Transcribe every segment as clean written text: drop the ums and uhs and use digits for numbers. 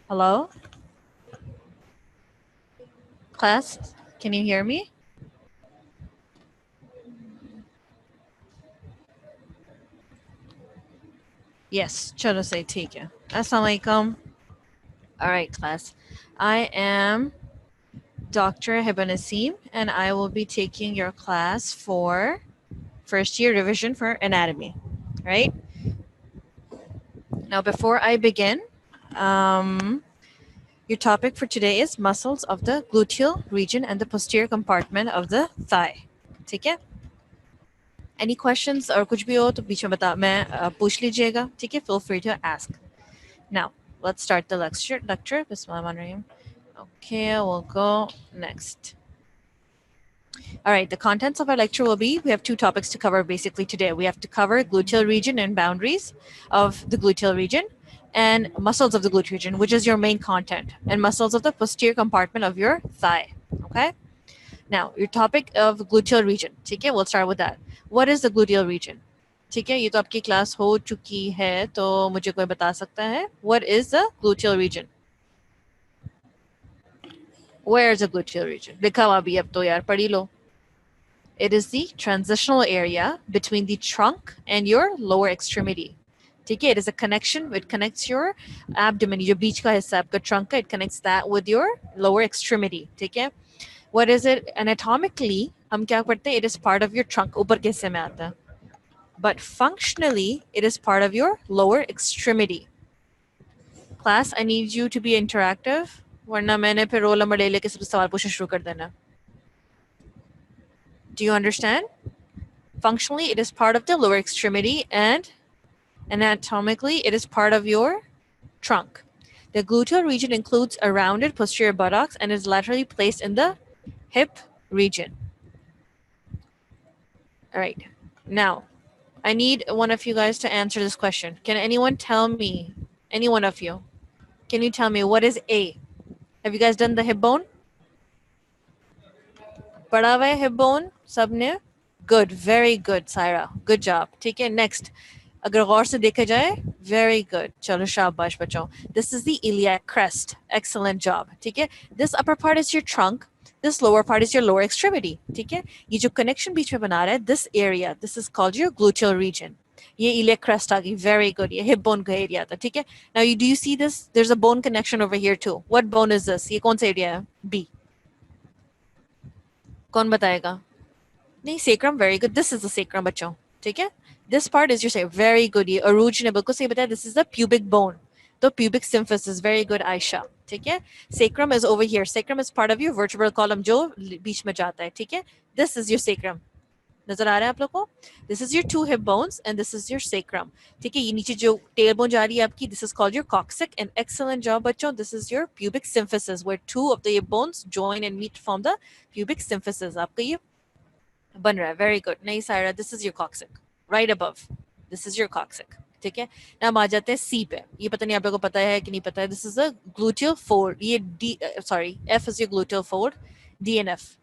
Hello? Class, can you hear me? Yes, chalo say take it. Assalamualaikum. All right, class. I am Dr. Hibanasim, and I will be taking your class for first year revision for anatomy. Right? Now, before I begin, your topic for today is muscles of the gluteal region and the posterior compartment of the thigh. ठीक है? Any questions or कुछ भी हो तो बीच में पूछ लीजिएगा. ठीक है? Feel free to ask. Now, let's start the lecture. Bismillahirrahmanirrahim. Okay, we'll go next. All right, the contents of our lecture will be, we have two topics to cover basically today. We have to cover gluteal region and boundaries of the gluteal region and muscles of the gluteal region, which is your main content, and muscles of the posterior compartment of your thigh. Okay? Now, your topic of gluteal region. Okay, we'll start with that. What is the gluteal region? ठीक है, ये तो आपकी class हो चुकी है, तो मुझे कोई बता सकता है? What is the gluteal region? Where is the gluteal region? लिखा हुआ भी अब तो यार पढ़ी लो. It is the transitional area between the trunk and your lower extremity. ठीक है, it is a connection. It connects your abdomen, जो बीच का हिस्सा आपका trunk का, it connects that with your lower extremity. ठीक है. What is it anatomically? हम क्या पढ़ते हैं? It is part of your trunk. ऊपर के हिस्से में आता है. But functionally, it is part of your lower extremity. Class, I need you to be interactive. वरना मैंने फिर रोल नंबर ले लेके सबसे सवाल पूछना शुरू कर देना. Do you understand? Functionally, it is part of the lower extremity, and anatomically, it is part of your trunk. The gluteal region includes a rounded posterior buttocks and is laterally placed in the hip region. All right. Now, I need one of you guys to answer this question. Can anyone tell me, any one of you, can you tell me what is A? Have you guys done the hip bone? पढ़ा हुआ है hip bone सबने? Good, very good, Saira. Good job. ठीक है, next. अगर गौर से देखा जाए, very good. चलो शाबाश बच्चों. This is the iliac crest. Excellent job. ठीक है? This upper part is your trunk. This lower part is your lower extremity. ठीक है? ये जो connection बीच में बना रहा है, this area, this is called your gluteal region. ये iliac crest आ गई. Very good. ये hip bone का area था. ठीक है? Now, do you see this? There's a bone connection over here too. What bone is this? ये कौन सा area है? B. कौन बताएगा? नहीं, sacrum, very good. This is the sacrum बच्चों. ठीक है? This part is your sacrum. Very good. ये अरूज ने बिल्कुल सही बताया. This is the pubic bone. The pubic symphysis. Very good, Aisha. ठीक है? Sacrum is over here. Sacrum is part of your vertebral column जो बीच में जाता है. ठीक है? This is your sacrum. नजर आ रहा है आप लोग को? This is your two hip bones and this is your sacrum. ठीक है? ये नीचे जो tailbone जा रही है आपकी, this is called your coccyx. And excellent job बच्चों. This is your pubic symphysis where two of the hip bones join and meet to form the pubic symphysis. आपका ये बन रहा है. Very good. नहीं Saira, this is your coccyx. Right above. This is your coccyx. ठीक है? ना हम आ जाते हैं C पे. ये पता नहीं आप लोगों को पता है कि नहीं पता है. This is a gluteal fold. ये F is your gluteal fold. D and F.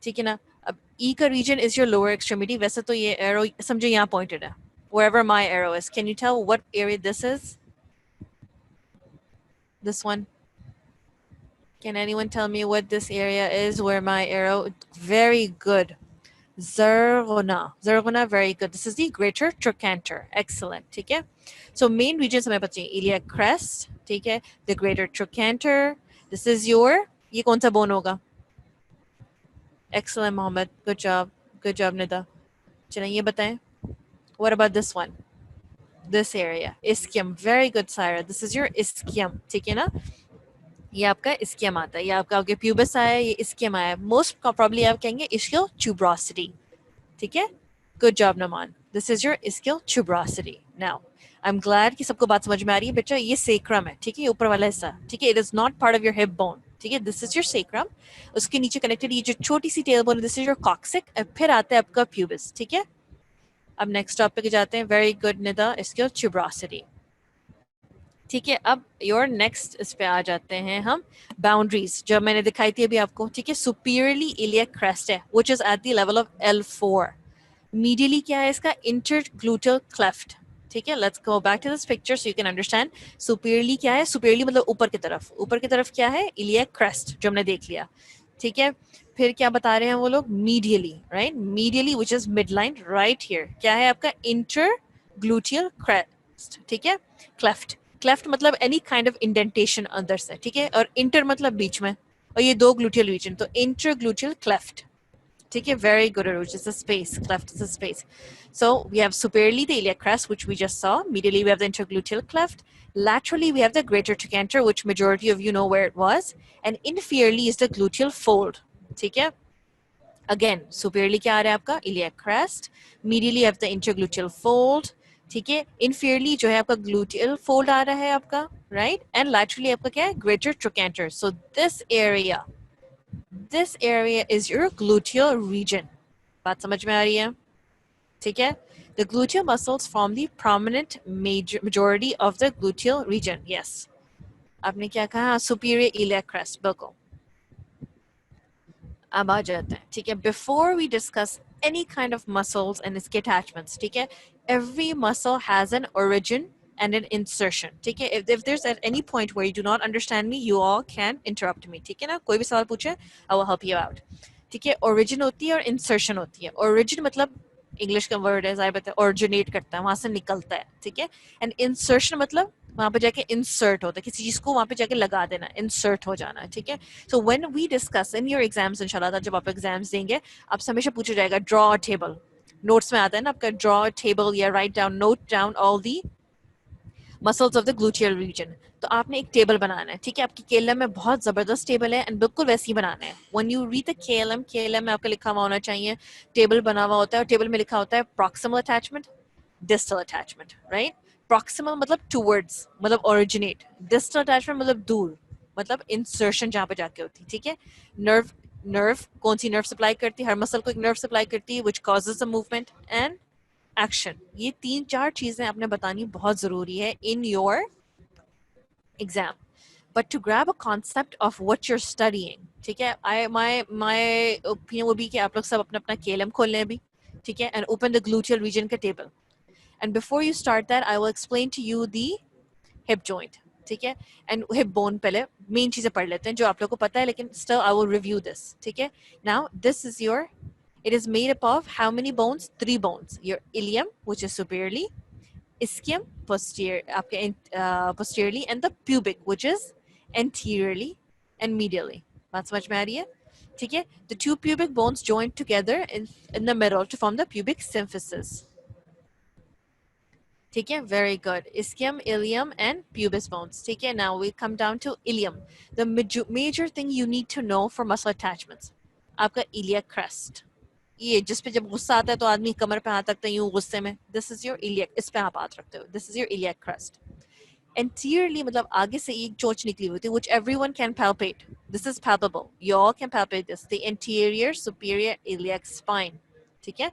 ठीक है ना? अब E का region is your lower extremity. वैसे तो ये arrow समझो यहाँ pointed है. Wherever my arrow is. Can you tell what area this is? This one. Can anyone tell me what this area is where my arrow? Very good. Zergona, very good. This is the greater trochanter. Excellent. ठीक है? So main regions हमें पता है. Iliac crest. ठीक है? The greater trochanter. This is your. ये कौन सा bone होगा? Excellent, Mohammed. Good job. Good job, Nida. चलिए ये बताएं. What about this one? This area. Ischium. Very good, Syra. This is your ischium. ठीक है ना? ये आपका ischium आता है. ये आपका आगे pubis आया, ये ischium आया. Most probably आप कहेंगे ischial tuberosity. ठीक है? Good job, Naman. This is your ischial tuberosity. Now, I'm glad कि सबको बात समझ में आ रही है. बच्चा ये sacrum है. ठीक है? ये ऊपर वाला हिस्सा. ठीक है? It is not part of your hip bone. ठीक है? This is your sacrum. उसके नीचे connected ये जो छोटी सी tailbone, this is your coccyx. और फिर आता है आपका pubis. ठीक है? अब next topic जाते हैं. Very good, Nida. Ischial tuberosity. ठीक है, अब योर नेक्स्ट इस पे आ जाते हैं हम बाउंड्रीज जो मैंने दिखाई थी अभी आपको. ठीक है, सुपीरियरली इलियक क्रेस्ट है which is at the level of L4. Medially क्या है इसका? Intergluteal cleft. ठीक है, let's go back to this picture so you can understand superiorly क्या है. सुपीरियरली मतलब ऊपर की तरफ क्या है, इलियक क्रेस्ट जो हमने देख लिया. ठीक है, फिर क्या बता रहे हैं वो लोग, medially, right, medially which is mid line right here, क्या है आपका, इंटर ग्लूटियल क्रेस्ट. ठीक है, क्लेफ्ट, क्लेफ्ट मतलब एनी काइंड ऑफ इंडेंटेशन अंदर से. ठीक है, और इंटर मतलब बीच में, और ये दो ग्लूटियल रीजन, तो इंटर ग्लूटियल क्लेफ्ट. ठीक है, very good, Aruj. It's a space. Cleft is a space. So we have superiorly the iliac crest, which we just saw. Medially, we have the intergluteal cleft. Laterally, we have the greater trochanter, which majority of you know where it was. And inferiorly is the gluteal fold. ठीक है? Again, superiorly क्या आ रहा है आपका, iliac crest. Medially, you have the intergluteal fold. ठीक है? Inferiorly जो है आपका gluteal fold आ रहा है आपका, right? And laterally आपका क्या है, greater trochanter. So this area is your gluteal region. बात समझ में आ रही है? ठीक है? The gluteal muscles form the prominent majority of the gluteal region. Yes. आपने क्या कहा? Superior iliac crest. बिल्कुल. अब आ जाते हैं. ठीक है? Before we discuss any kind of muscles and its attachments, ठीक है? Every muscle has an origin and an insertion. ठीक है? If there's at any point where you do not understand me, you all can interrupt me. ठीक है ना? कोई भी सवाल पूछे, I will help you out. ठीक है, origin होती है और insertion होती है. origin मतलब इंग्लिश का वर्ड है, बता originate करता है, वहां से निकलता है. ठीक है, एंड insertion मतलब वहां पे जाके insert होता है, किसी चीज को वहां पे जाके लगा देना, insert हो जाना. ठीक है, so when we discuss in your exams इंशाल्लाह, जब आप एग्जाम्स देंगे, आपसे हमेशा पूछा जाएगा draw a table. नोट्स में आता है ना आपका, draw a table या write down, note down all the muscles of the gluteal reason. तो आपने एक टेबल बनाना है. ठीक है, आपकी केएलएम में बहुत जबरदस्त टेबल है एंड बिल्कुल वैसे ही बनाना है. When you read the KLM में आपका लिखा हुआ होना चाहिए, टेबल बना हुआ होता है और टेबल में लिखा होता है proximal attachment, distal attachment, right. Proximal मतलब टुवर्ड्स, मतलब ओरिजिनेट. डिस्टल अटैचमेंट मतलब दूर, मतलब इंसर्शन जहां पे जाके होती है. ठीक है, नर्व, नर्व कौन सी नर्व सप्लाई करती है, हर मसल को एक नर्व सप्लाई करती है which causes the movement and action. ये 3-4 चीजें आपने बतानी बहुत जरूरी है in your exam. But to grab a concept of what you are studying, ठीक है, आई माय ओपिनियन वो भी कि आप लोग सब अपना अपना केएलएम खोल लें अभी. ठीक है, and open the gluteal region का table. And before you start that I will explain to you the hip joint. ठीक है, एंड हिप बोन पहले मेन चीजें पढ़ लेते हैं जो आप लोग को पता है, लेकिन still I will review this. ठीक है, now this is your, it is made up of how many bones? 3 bones. Your ilium, which is superiorly, ischium, posteriorly, and the pubic, which is anteriorly and medially. बात समझ में आ रही है? ठीक है? The 2 pubic bones joined together in the middle to form the pubic symphysis. ठीक है, very good. Ischium, ilium, and pubis bones. ठीक है, now we come down to ilium. The major thing you need to know for muscle attachments. आपका iliac crest. ये जिस पे जब गुस्सा आता है तो आदमी कमर पे हाथ रखता है यूं गुस्से में, दिस इज योर इलियक, इस पे आप हाथ रखते हो, this is your iliac crest. Anteriorly मतलब आगे से एक चोंच निकली हुई होती है which everyone can palpate. This is palpable, you all can palpate this, the anterior superior iliac spine. ठीक है,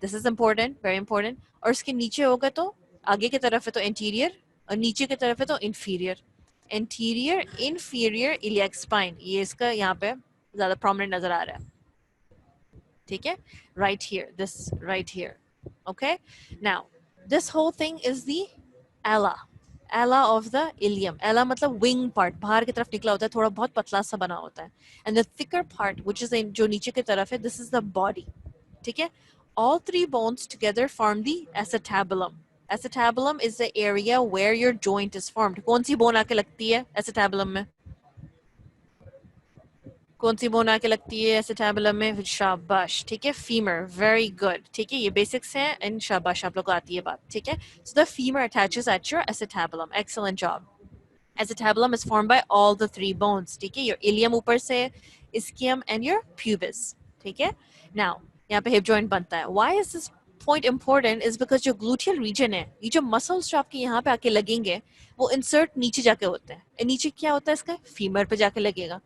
this is important, very important. और इसके नीचे होगा तो आगे की तरफ है तो anterior और नीचे की तरफ है तो inferior. anterior inferior iliac spine, ये इसका यहाँ पे ज्यादा prominent नजर आ रहा है. ठीक है, right here, this right here. Okay, now this whole thing is the ala of the ilium. ala मतलब wing part, बाहर की तरफ निकला होता है, थोड़ा बहुत पतला सा बना होता है. and the thicker part which is जो नीचे की तरफ है, this is the body. ठीक है, all 3 bones together form the acetabulum. acetabulum is the area where your joint is formed. कौन सी bone आके लगती है acetabulum में? कौन सी बोन आके लगती है एसिटाबुलम में? शाबाश. ठीक है, फीमर, वेरी गुड. ठीक है, ये बेसिक्स हैं एंड शाबाश आप लोग को आती है बात. ठीक है, so the femur attaches at your acetabulum. Excellent job. Acetabulum is formed by all the 3 bones. ठीक है, your ilium ऊपर से, ischium and your pubis. ठीक है, now यहाँ पे hip joint बनता है. Why is this point important? is because जो gluteal region है, ये जो muscles जो आपके यहाँ पे आके लगेंगे, वो insert नीचे जाके होते हैं. नीचे क्या होता है इसका? फीमर पे जाके लगेगा.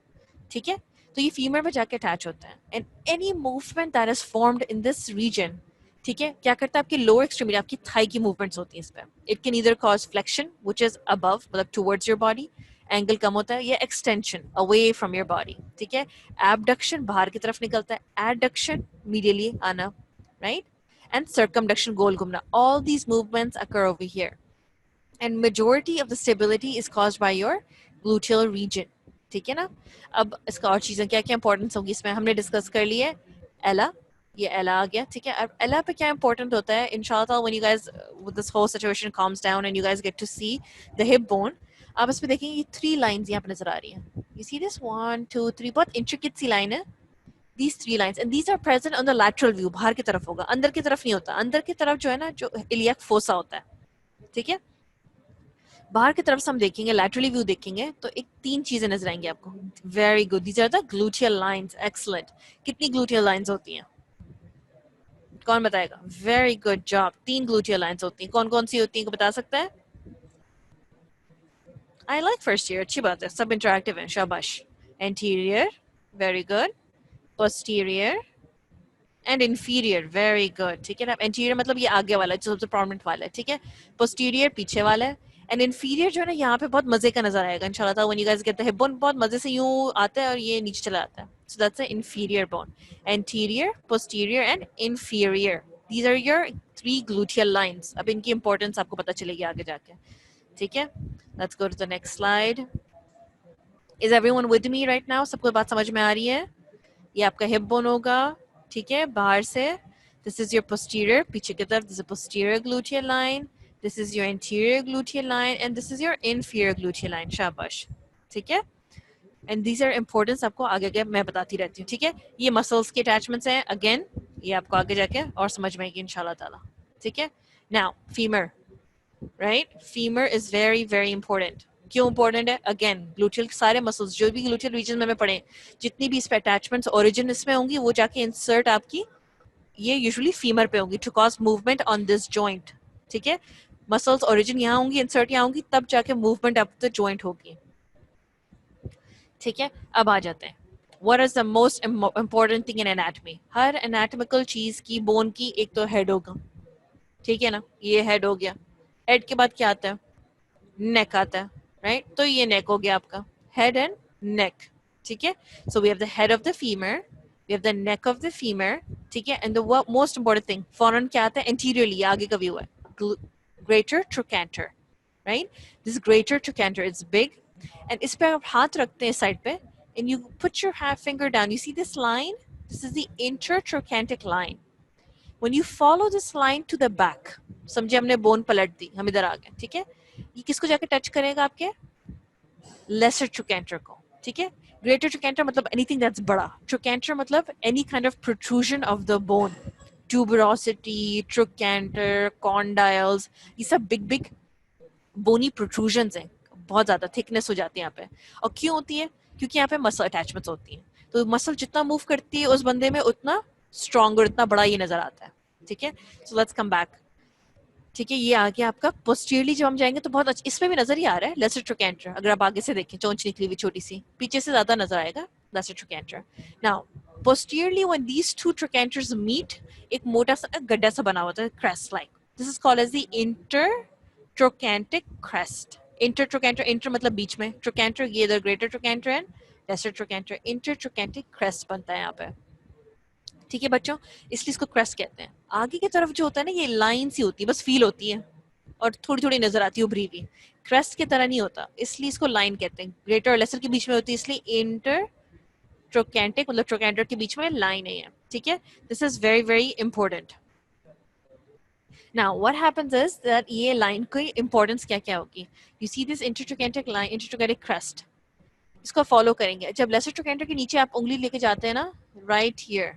ठीक है, तो ये फीमर पे जाके अटैच होता है. And any movement that is formed in this region, ठीक है, क्या करता है? आपकी लोअर एक्सट्रीमिटी, आपकी थाई की मूवमेंट्स होती हैं इस पे. It can either cause flexion which is above, मतलब टुवर्ड्स योर बॉडी, एंगल कम होता है, या extension away from your body. ठीक है, एबडक्शन बाहर की तरफ निकलता है, एडक्शन मीडियली आना, राइट. and circumduction, गोल घूमना. All these movements occur over here. And majority of the stability is caused by your gluteal region. ठीक है ना? अब इसका और चीज़ें क्या क्या इंपॉर्टेंस होगी इसमें हमने डिस्कस कर ली है. एला, ये एला आ गया. ठीक है. अब एला पे क्या इंपॉर्टेंट होता है? इंशाल्लाह when you guys with this whole situation calms down and you guys get to see the hip bone, आप इसमें देखेंगे ये 3 लाइंस यहाँ पे नजर आ रही हैं. You see this 1 2 3 बहुत intricate सी लाइन है. These 3 lines and these are present on the lateral view. बाहर की तरफ होगा, अंदर की तरफ नहीं होता. अंदर की तरफ जो है ना, जो iliac fossa होता है. ठीक है. बाहर की तरफ से हम देखेंगे, लैटरली व्यू देखेंगे तो एक 3 चीजें नजर आएंगी आपको. Very good. These are the gluteal lines. Excellent. कितनी ग्लूटियल लाइंस होती हैं? कौन बताएगा? Very good job. 3 gluteal lines होती हैं. कौन कौन सी होती हैं बता सकता है? I like first year. अच्छी बात है, सब इंटरेक्टिव है. शाबाश. Anterior. Very good. Posterior and inferior. Very good. ठीक है ना. एंटीरियर मतलब ये आगे वाला जो सबसे प्रोमिनेंट वाला है. ठीक है. पोस्टीरियर पीछे वाला है. एंड इंफीरियर जो है ना, यहाँ पे बहुत मजे का नजर आएगा इंशाल्लाह. When you guys get the hip bone, बहुत मजे से यूं आता है और ये नीचे चला आता है. So that's the inferior bone. Anterior, posterior and inferior. These are your 3 gluteal lines. अब इनकी इंपॉर्टेंस आपको पता चलेगी आगे जाके. ठीक है. Let's go to the next slide. Is everyone with me right now? सबको बात समझ में आ रही है? ये आपका हिप बोन होगा. ठीक है. बाहर से दिस इज योर पोस्टीरियर, पीछे की तरफ this is posterior gluteal line. This is your anterior gluteal line and this is your inferior gluteal line. शाबाश. ठीक है. And these are important. आपको आगे आगे मैं बताती रहती हूँ. ठीक है. ये मसल्स के अटैचमेंट्स हैं. अगेन ये आपको आगे जाके और समझ में आएगी इंशाल्लाह ताला. ठीक है. Now femur, right? Femur is very very important. क्यों important है? Again gluteal सारे मसल्स जो भी gluteal region में पढ़े, जितनी भी इस पे अटैचमेंट्स ओरिजिन इसमें होंगी वो जाके इंसर्ट आपकी ये यूजुअली फीमर पे होंगी to cause movement on this joint. ठीक है. मसल्स ओरिजिन यहाँ होंगी, इंसर्ट यहाँ होंगी, तब जाके मूवमेंट अप द जॉइंट होगी. ठीक है. अब आ जाते हैं. What is the most important thing in anatomy? Her anatomical चीज की बोन की एक तो हेड होगा. ठीक है ना. ये हेड हो गया. हेड के बाद क्या आता है? नेक आता है. राइट. तो ये नेक हो गया आपका. Head and neck. ठीक है. So we have the head of the femur, we have the neck of the femur. ठीक है. And the most important thing फॉरन क्या आता है? एंटीरियरली, आगे का व्यू है. Greater trochanter, right? This greater trochanter is big, and इस पे आप हाथ रखते हैं साइड पे, and you put your finger down. You see this line? This is the intertrochanteric line. When you follow this line to the back, समझे हमने bone पलट दी, हम इधर आ गए. ठीक है. ये किसको जाके टच करेगा? आपके lesser trochanter को. ठीक है. Greater trochanter मतलब anything that's बड़ा. Trochanter मतलब any kind of protrusion of the bone. Tuberosity, trochanter, condyles, ये सब बिग बिग बोनी प्रोट्रूजन्स हैं. बहुत ज्यादा थिकनेस हो जाती है यहाँ पे. और क्यों होती है? क्योंकि यहाँ पे मसल अटैचमेंट्स होती हैं. तो मसल जितना मूव करती है उस बंदे में उतना स्ट्रॉन्ग और इतना बड़ा ये नजर आता है. ठीक है. So let's come back. ठीक है. ये आ गया आपका. पोस्टीरियरली जब हम जाएंगे तो बहुत अच्छा, इसमें भी नजर ही आ रहा है लेसर ट्रोकेंटर. अगर आप आगे से देखें, चोंच निकली हुई छोटी सी, पीछे से ज्यादा नजर आएगा lesser trochanter. Now posteriorly when these two trochanters meet, एक मोटा सा गड्ढा सा बना होता है, crest like. This is called as the intertrochanteric crest. Intertrochanter, inter मतलब बीच में, trochanter ये इधर greater trochanter and lesser trochanter. Intertrochanteric crest बनता है यहाँ पे. ठीक है बच्चों. इसलिए इसको crest कहते हैं. आगे की तरफ जो होता है ना, ये लाइन सी होती है, बस फील होती है और थोड़ी थोड़ी नजर आती है उभरी हुई. crest की तरह नहीं होता, इसलिए इसको लाइन कहते हैं. greater और lesser के बीच में होती है, इसलिए inter ट्रोकेंटिक मतलब ट्रोकेंटर के बीच में लाइन है. ठीक है. This is very very important. Now what happens is that ये लाइन की इंपॉर्टेंस क्या क्या होगी? You see this intertrochanteric line, intertrochanteric crest. इसको फॉलो करेंगे. जब लेसर ट्रोकेंटर के नीचे आप उंगली लेके जाते हैं ना, right here,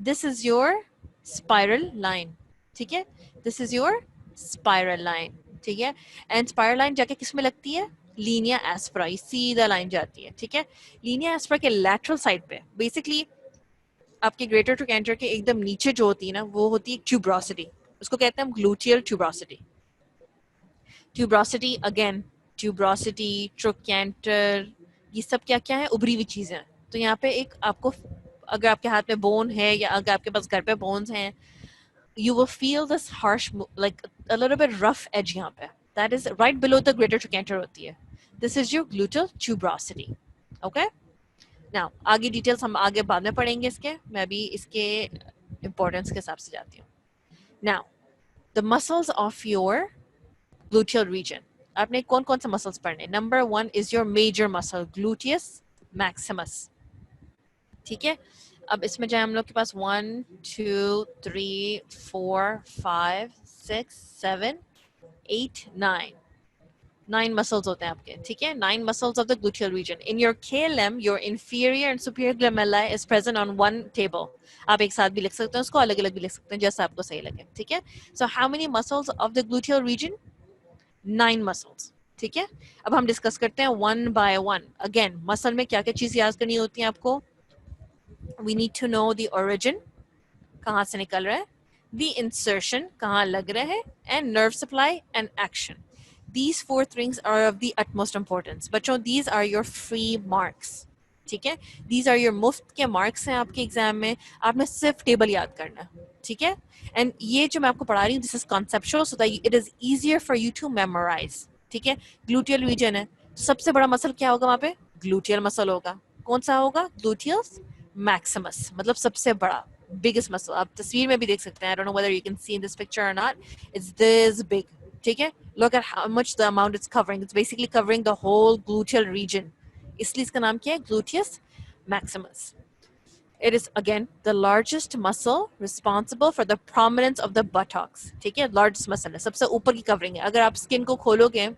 this is your spiral line. ठीक है. This is your spiral line. ठीक है. एंड स्पाइरल लाइन जाके किस में लगती है? लीनिया एस्परा. सीधा लाइन जाती है. ठीक है. लीनिया एस्परा के लैटरल साइड पे बेसिकली आपके ग्रेटर ट्रोकेंटर के एकदम नीचे जो होती है ना, वो होती है ट्यूब्रोसिटी. उसको कहते हैं हम gluteal tuberosity. Tuberosity again, tuberosity, trochanter, ये सब क्या क्या है? उभरी हुई चीजें. तो यहाँ पे एक आपको, अगर आपके हाथ में बोन है या अगर आपके पास घर पे बोन्स हैं, you will feel this harsh, like a little bit rough edge यहाँ पे. That is right below the greater trochanter होती है. This is your gluteal tuberosity. Okay? Now आगे डिटेल्स हम आगे बाद में पढ़ेंगे इसके. मैं अभी इसके इम्पोर्टेंस के हिसाब से जाती हूँ. Now, the muscles of your gluteal region. आपने कौन कौन सा muscles पढ़ने? Number 1 is your major muscle, gluteus maximus. ठीक है, अब इसमें जाए हम लोग के पास 1 2 3 4 5 6 7 8 9 9 muscles होते हैं आपके, ठीक है, 9 muscles of the gluteal region. In your KLM, your inferior and superior lamellae is present on one table. आप एक साथ भी लिख सकते हैं उसको, अलग अलग भी लिख सकते हैं, जैसा आपको सही लगे, ठीक है. So how many muscles of the gluteal region? 9 muscles. ठीक है, अब हम डिस्कस करते हैं one by one. Again muscle में क्या क्या चीज याद करनी होती है आपको? We need to know the origin, कहाँ से निकल रहा है, the insertion, कहाँ लग रहा है, and nerve supply and action. These 4 things are of the utmost importance. बच्चों, these are your free marks. ठीक है, these are your मुफ्त के marks हैं आपके एग्जाम में. आपने सिर्फ टेबल याद करना है, ठीक है. एंड ये जो मैं आपको पढ़ा रही हूँ, this is conceptual so that it is easier for you to memorize. ठीक है, ग्लूटियल रीजन है, सबसे बड़ा मसल क्या होगा वहाँ पे? ग्लूटियल मसल होगा. कौन सा होगा? ग्लूटियस मैक्सिमस, मतलब सबसे बड़ा, biggest muscle. आप तस्वीर में भी देख सकते हैं. I don't know whether you can see in this picture or not. It's this big. ठीक है, look at how much the amount it's covering. It's basically covering the whole gluteal region. इसलिए इसका नाम क्या है? Gluteus maximus. It is again the largest muscle responsible for the prominence of the buttocks. ठीक है, largest muscle है, सबसे ऊपर की covering है. अगर आप स्किन को खोलोगे,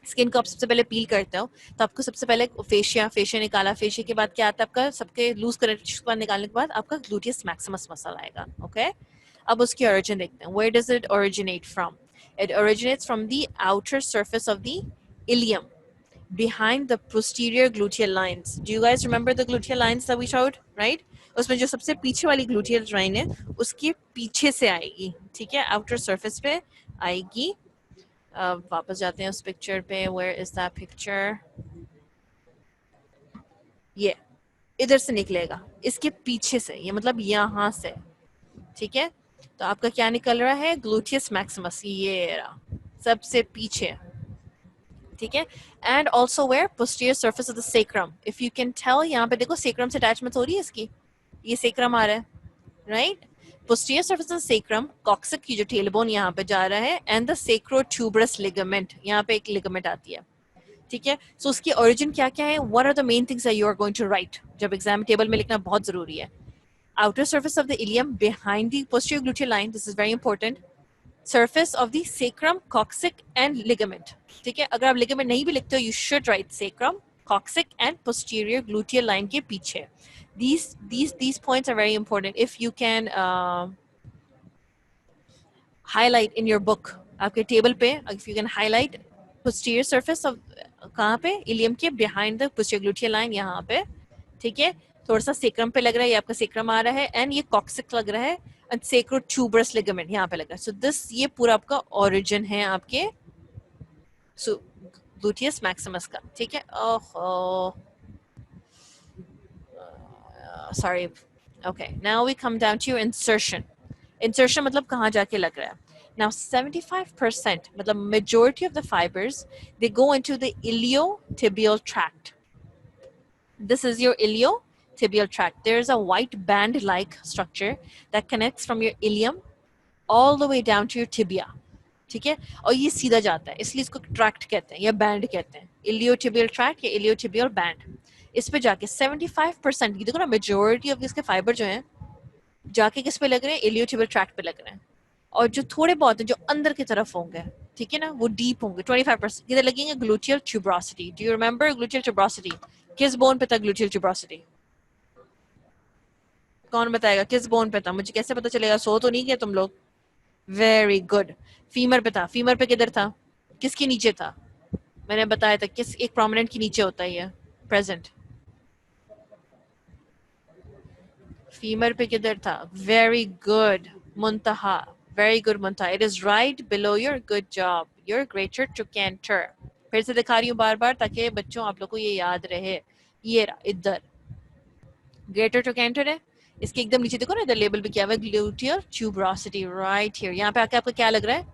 स्किन को आप सबसे पहले पील करते हो, तो आपको सबसे पहले फेशिया निकाला, फेशिया के बाद क्या आता है आपका? सबके लूज करने निकालने के बाद आपका ग्लूटियस मैक्सिमस मसल आएगा. ओके, अब उसकी ओरिजिन देखते हैं. Where does it originate from? It originates from the outer surface of the ilium behind the posterior gluteal lines. Do you guys remember the gluteal lines that we showed, right? उसमें जो सबसे पीछे वाली gluteal line है, उसके पीछे से आएगी, ठीक है, outer surface पे आएगी. वापस जाते हैं उस पिक्चर पे. Where is that picture? ये इधर से निकलेगा, इसके पीछे से, ये मतलब यहाँ से, ठीक है. तो आपका क्या निकल रहा है? ग्लूटियस मैक्सिमस, ये सबसे पीछे, ठीक है. And also where? Posterior surface of the sacrum. If you can tell, यहाँ पे देखो सेक्रम से अटैचमेंट हो रही है इसकी, ये सेक्रम आ रहा है, right. Posterior surface of sacrum, coccyx की जो टेलबोन यहाँ पे जा रहा है, एंड द सेक्रोट्यूबरस लिगामेंट, यहाँ पे एक लिगामेंट आती है, ठीक है. सो उसकी ओरिजिन क्या क्या है? What are the main things that you are going to write, जब एग्जाम टेबल में लिखना बहुत जरूरी है. outer surface of the ilium behind the posterior gluteal line, this is very important. Surface of the sacrum, coccyx and ligament. ठीक है, अगर आप ligament नहीं भी लिखते हो, you should write sacrum, coccyx and posterior gluteal line के पीछे. These points are very important. If you can highlight in your book, आपके टेबल पे, if you can highlight posterior surface of कहाँ पे? इलियम के behind the posterior gluteal line, यहाँ पे, ठीक है. थोड़ा सा सेक्रम पे लग रहा है, ये आपका सेक्रम आ रहा है, एंड ये कॉक्सिक लग रहा है, एंड सेक्रोट्यूबरस लिगामेंट यहाँ पे लग रहा है. सो दिस, ये पूरा आपका ओरिजिन है आपके ग्लूटियस मैक्सिमस का, ठीक है. ओहो, sorry. Okay, now we come down to your insertion. Insertion मतलब कहाँ जाके लग रहा है. Now 75%, मतलब majority of the fibers, they go into the iliotibial tract. This is your iliotibial tract. There is a white band-like structure that connects from your ilium all the way down to your tibia. ठीक है, और ये सीधा जाता है, इसलिए इसको tract कहते हैं या बैंड कहते हैं. इलियोटिबियल ट्रैक्ट या इलियोटिबियल बैंड. इस पे जाके 75%, देखो ना, मेजोरिटी ऑफ इसके फाइबर जो हैं जाके किस पे लग रहे हैं? इलियोटिबियल ट्रैक्ट पे लग रहे हैं. और जो थोड़े बहुत हैं जो अंदर की तरफ होंगे, ठीक है ना, वो डीप होंगे. 25% किधर लगेंगे? Gluteal tuberosity. Do you remember gluteal tuberosity? किस बोन पे था ग्लूटियल ट्यूब्रोसिटी? कौन बताएगा किस बोन पे था? मुझे कैसे पता चलेगा? सो तो नहीं गया तुम लोग? वेरी गुड, फीमर पे था. फीमर पे किधर था? किसके नीचे था? मैंने बताया था, किस एक प्रोमिनेंट के नीचे होता है ये प्रेजेंट. फीमर पे किधर था? Very good, Muntaha. Very good Muntaha. It is right below your good job, your greater trochanter. फिर से दिखा रही हूँ बार बार, ताकि बच्चों आप लोग को ये याद रहे. ये रहा इधर ग्रेटर ट्रोकेंटर है, इसके एकदम नीचे देखो ना, इधर लेबल पे क्या हुआ? Gluteal tuberosity, right here. यहाँ पे आके आपको क्या लग रहा है?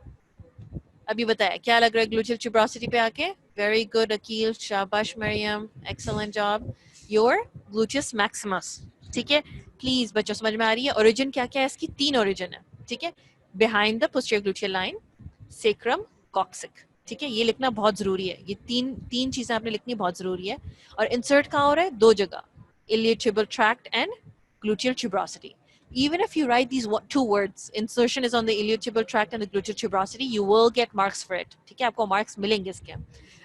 अभी बताया क्या लग रहा है ग्लूटियल ट्यूब्रोसिटी पे आके? वेरी गुड अकील, शाबाश Mariam, excellent job. Your gluteus maximus, ठीक है. प्लीज बच्चों समझ में आ रही है? ओरिजिन क्या क्या है इसकी? 3 ओरिजिन है, ठीक है. Behind the posterior gluteal line, sacrum, coccyx. ठीक है, ये लिखना बहुत जरूरी है, ये तीन तीन चीजें आपने लिखनी बहुत जरूरी है। और इंसर्ट कहाँ हो रहा है? दो जगह, iliotibial tract and gluteal tuberosity. Even if you write these two words, insertion is on the iliotibial tract and the gluteal tuberosity, you will get marks for it. ठीक है, आपको marks मिलेंगे इसके।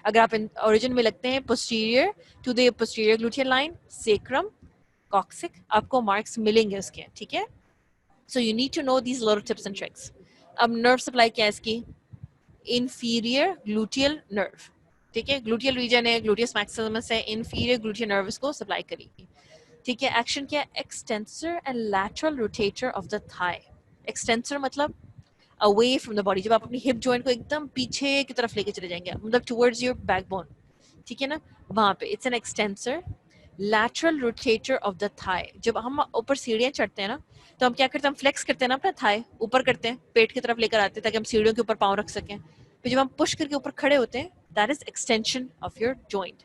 अगर आप origin में लगते हैं posterior to the posterior gluteal line, sacrum, coccyx, आपको marks मिलेंगे इसके। ठीक है, so you need to know these little tips and tricks. अब nerve supply क्या है इसकी? Inferior gluteal nerve. ठीक है, gluteal region है, gluteus maximus है, inferior gluteal nerve इसको supply करेगी। ठीक है, एक्शन क्या है? Extensor and lateral rotator of the thigh. Extensor मतलब अवे फ्रॉम द बॉडी, जब आप अपनी हिप जॉइंट को एकदम पीछे की तरफ लेके चले जाएंगे, मतलब टुवर्ड्स योर बैकबोन, ठीक है ना, वहां पे it's an extensor. Lateral rotator of the thigh, जब हम ऊपर सीढ़ियां चढ़ते हैं ना, तो हम क्या करते हैं? हम फ्लेक्स करते हैं ना अपना थाई, ऊपर करते हैं, पेट की तरफ लेकर आते हैं ताकि हम सीढ़ियों के ऊपर पाँव रख सकें। फिर जब हम पुश करके ऊपर खड़े होते हैं, that is extension of your joint.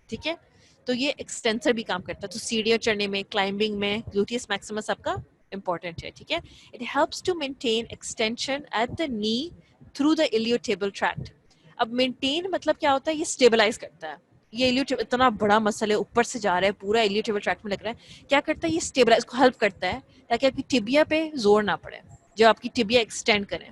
ठीक है, तो ये एक्सटेंसर भी काम करता है। तो सीढ़ियाँ चढ़ने में, क्लाइंबिंग में ग्लूटियस मैक्सिमस आपका इंपॉर्टेंट है। ठीक है, it helps to maintain extension at the knee through the iliotibial tract. अब मेंटेन मतलब क्या होता है? ये स्टेबलाइज करता है। ये इलियोटिबल इतना बड़ा मसल है, ऊपर से जा रहा है, पूरा इलियोटिबल ट्रैक्ट में लग रहा है, क्या करता है? ये स्टेबलाइज को हेल्प करता है ताकि आपकी टिबिया पे जोर ना पड़े, जो आपकी टिबिया एक्सटेंड करें।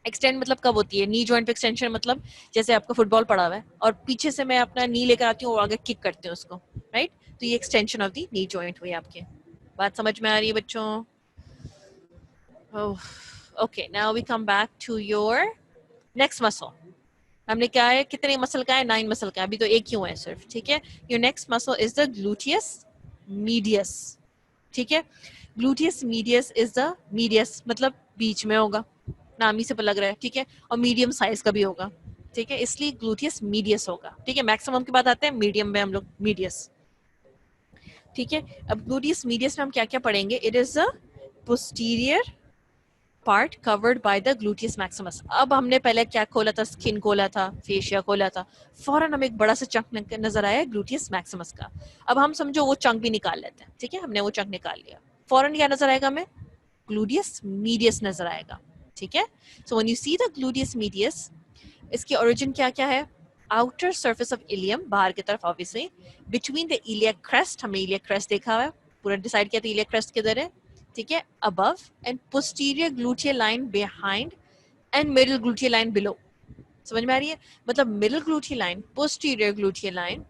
एक्सटेंड मतलब कब होती है? नी जॉइंट पे एक्सटेंशन मतलब जैसे आपका फुटबॉल पड़ा हुआ है और पीछे से मैं अपना नी लेकर आती हूँ और आगे किक करते हैं उसको, राइट? तो ये extension of the knee joint हुई आपके। बात समझ में आ रही है बच्चों? Okay, now we come back to your next muscle. हमने क्या है? कितने मसल का है? 9 मसल का, अभी तो एक ही हुआ है सिर्फ। ठीक है, your next muscle is the gluteus medius. ठीक है, gluteus medius is the, medius मतलब बीच में होगा, नाम ही से लग रहा है। ठीक है, और मीडियम साइज का भी होगा। ठीक है, इसलिए ग्लूटियस मीडियस होगा। ठीक है, मैक्सिमम की बात आते हैं, मीडियम में हम लोग मीडियस। ठीक है, अब ग्लूटियस मीडियस में हम क्या क्या पढ़ेंगे? It is a posterior part covered by the gluteus Maximus. अब हमने पहले क्या खोला था? स्किन खोला था, फेशिया खोला था, फौरन हमें एक बड़ा सा चंक नजर आया ग्लूटियस मैक्सिमस का। अब हम समझो वो चंक भी निकाल लेते हैं। ठीक है, हमने वो चंक निकाल लिया, फौरन क्या नजर आएगा हमें? ग्लूटियस मीडियस नजर आएगा। ठीक है, so when you see the gluteus medius, इसकी ओरिजिन क्या क्या है? आउटर सरफेस ऑफ इलियम, बाहर की तरफ obviously, between the iliac crest, हमने इलियक क्रेस्ट देखा हुआ है, पूरा डिसाइड किया था इलियक क्रेस्ट किधर है। ठीक है, above and posterior gluteal line behind and middle gluteal line below. समझ में आ रही है? मतलब middle gluteal line, posterior gluteal line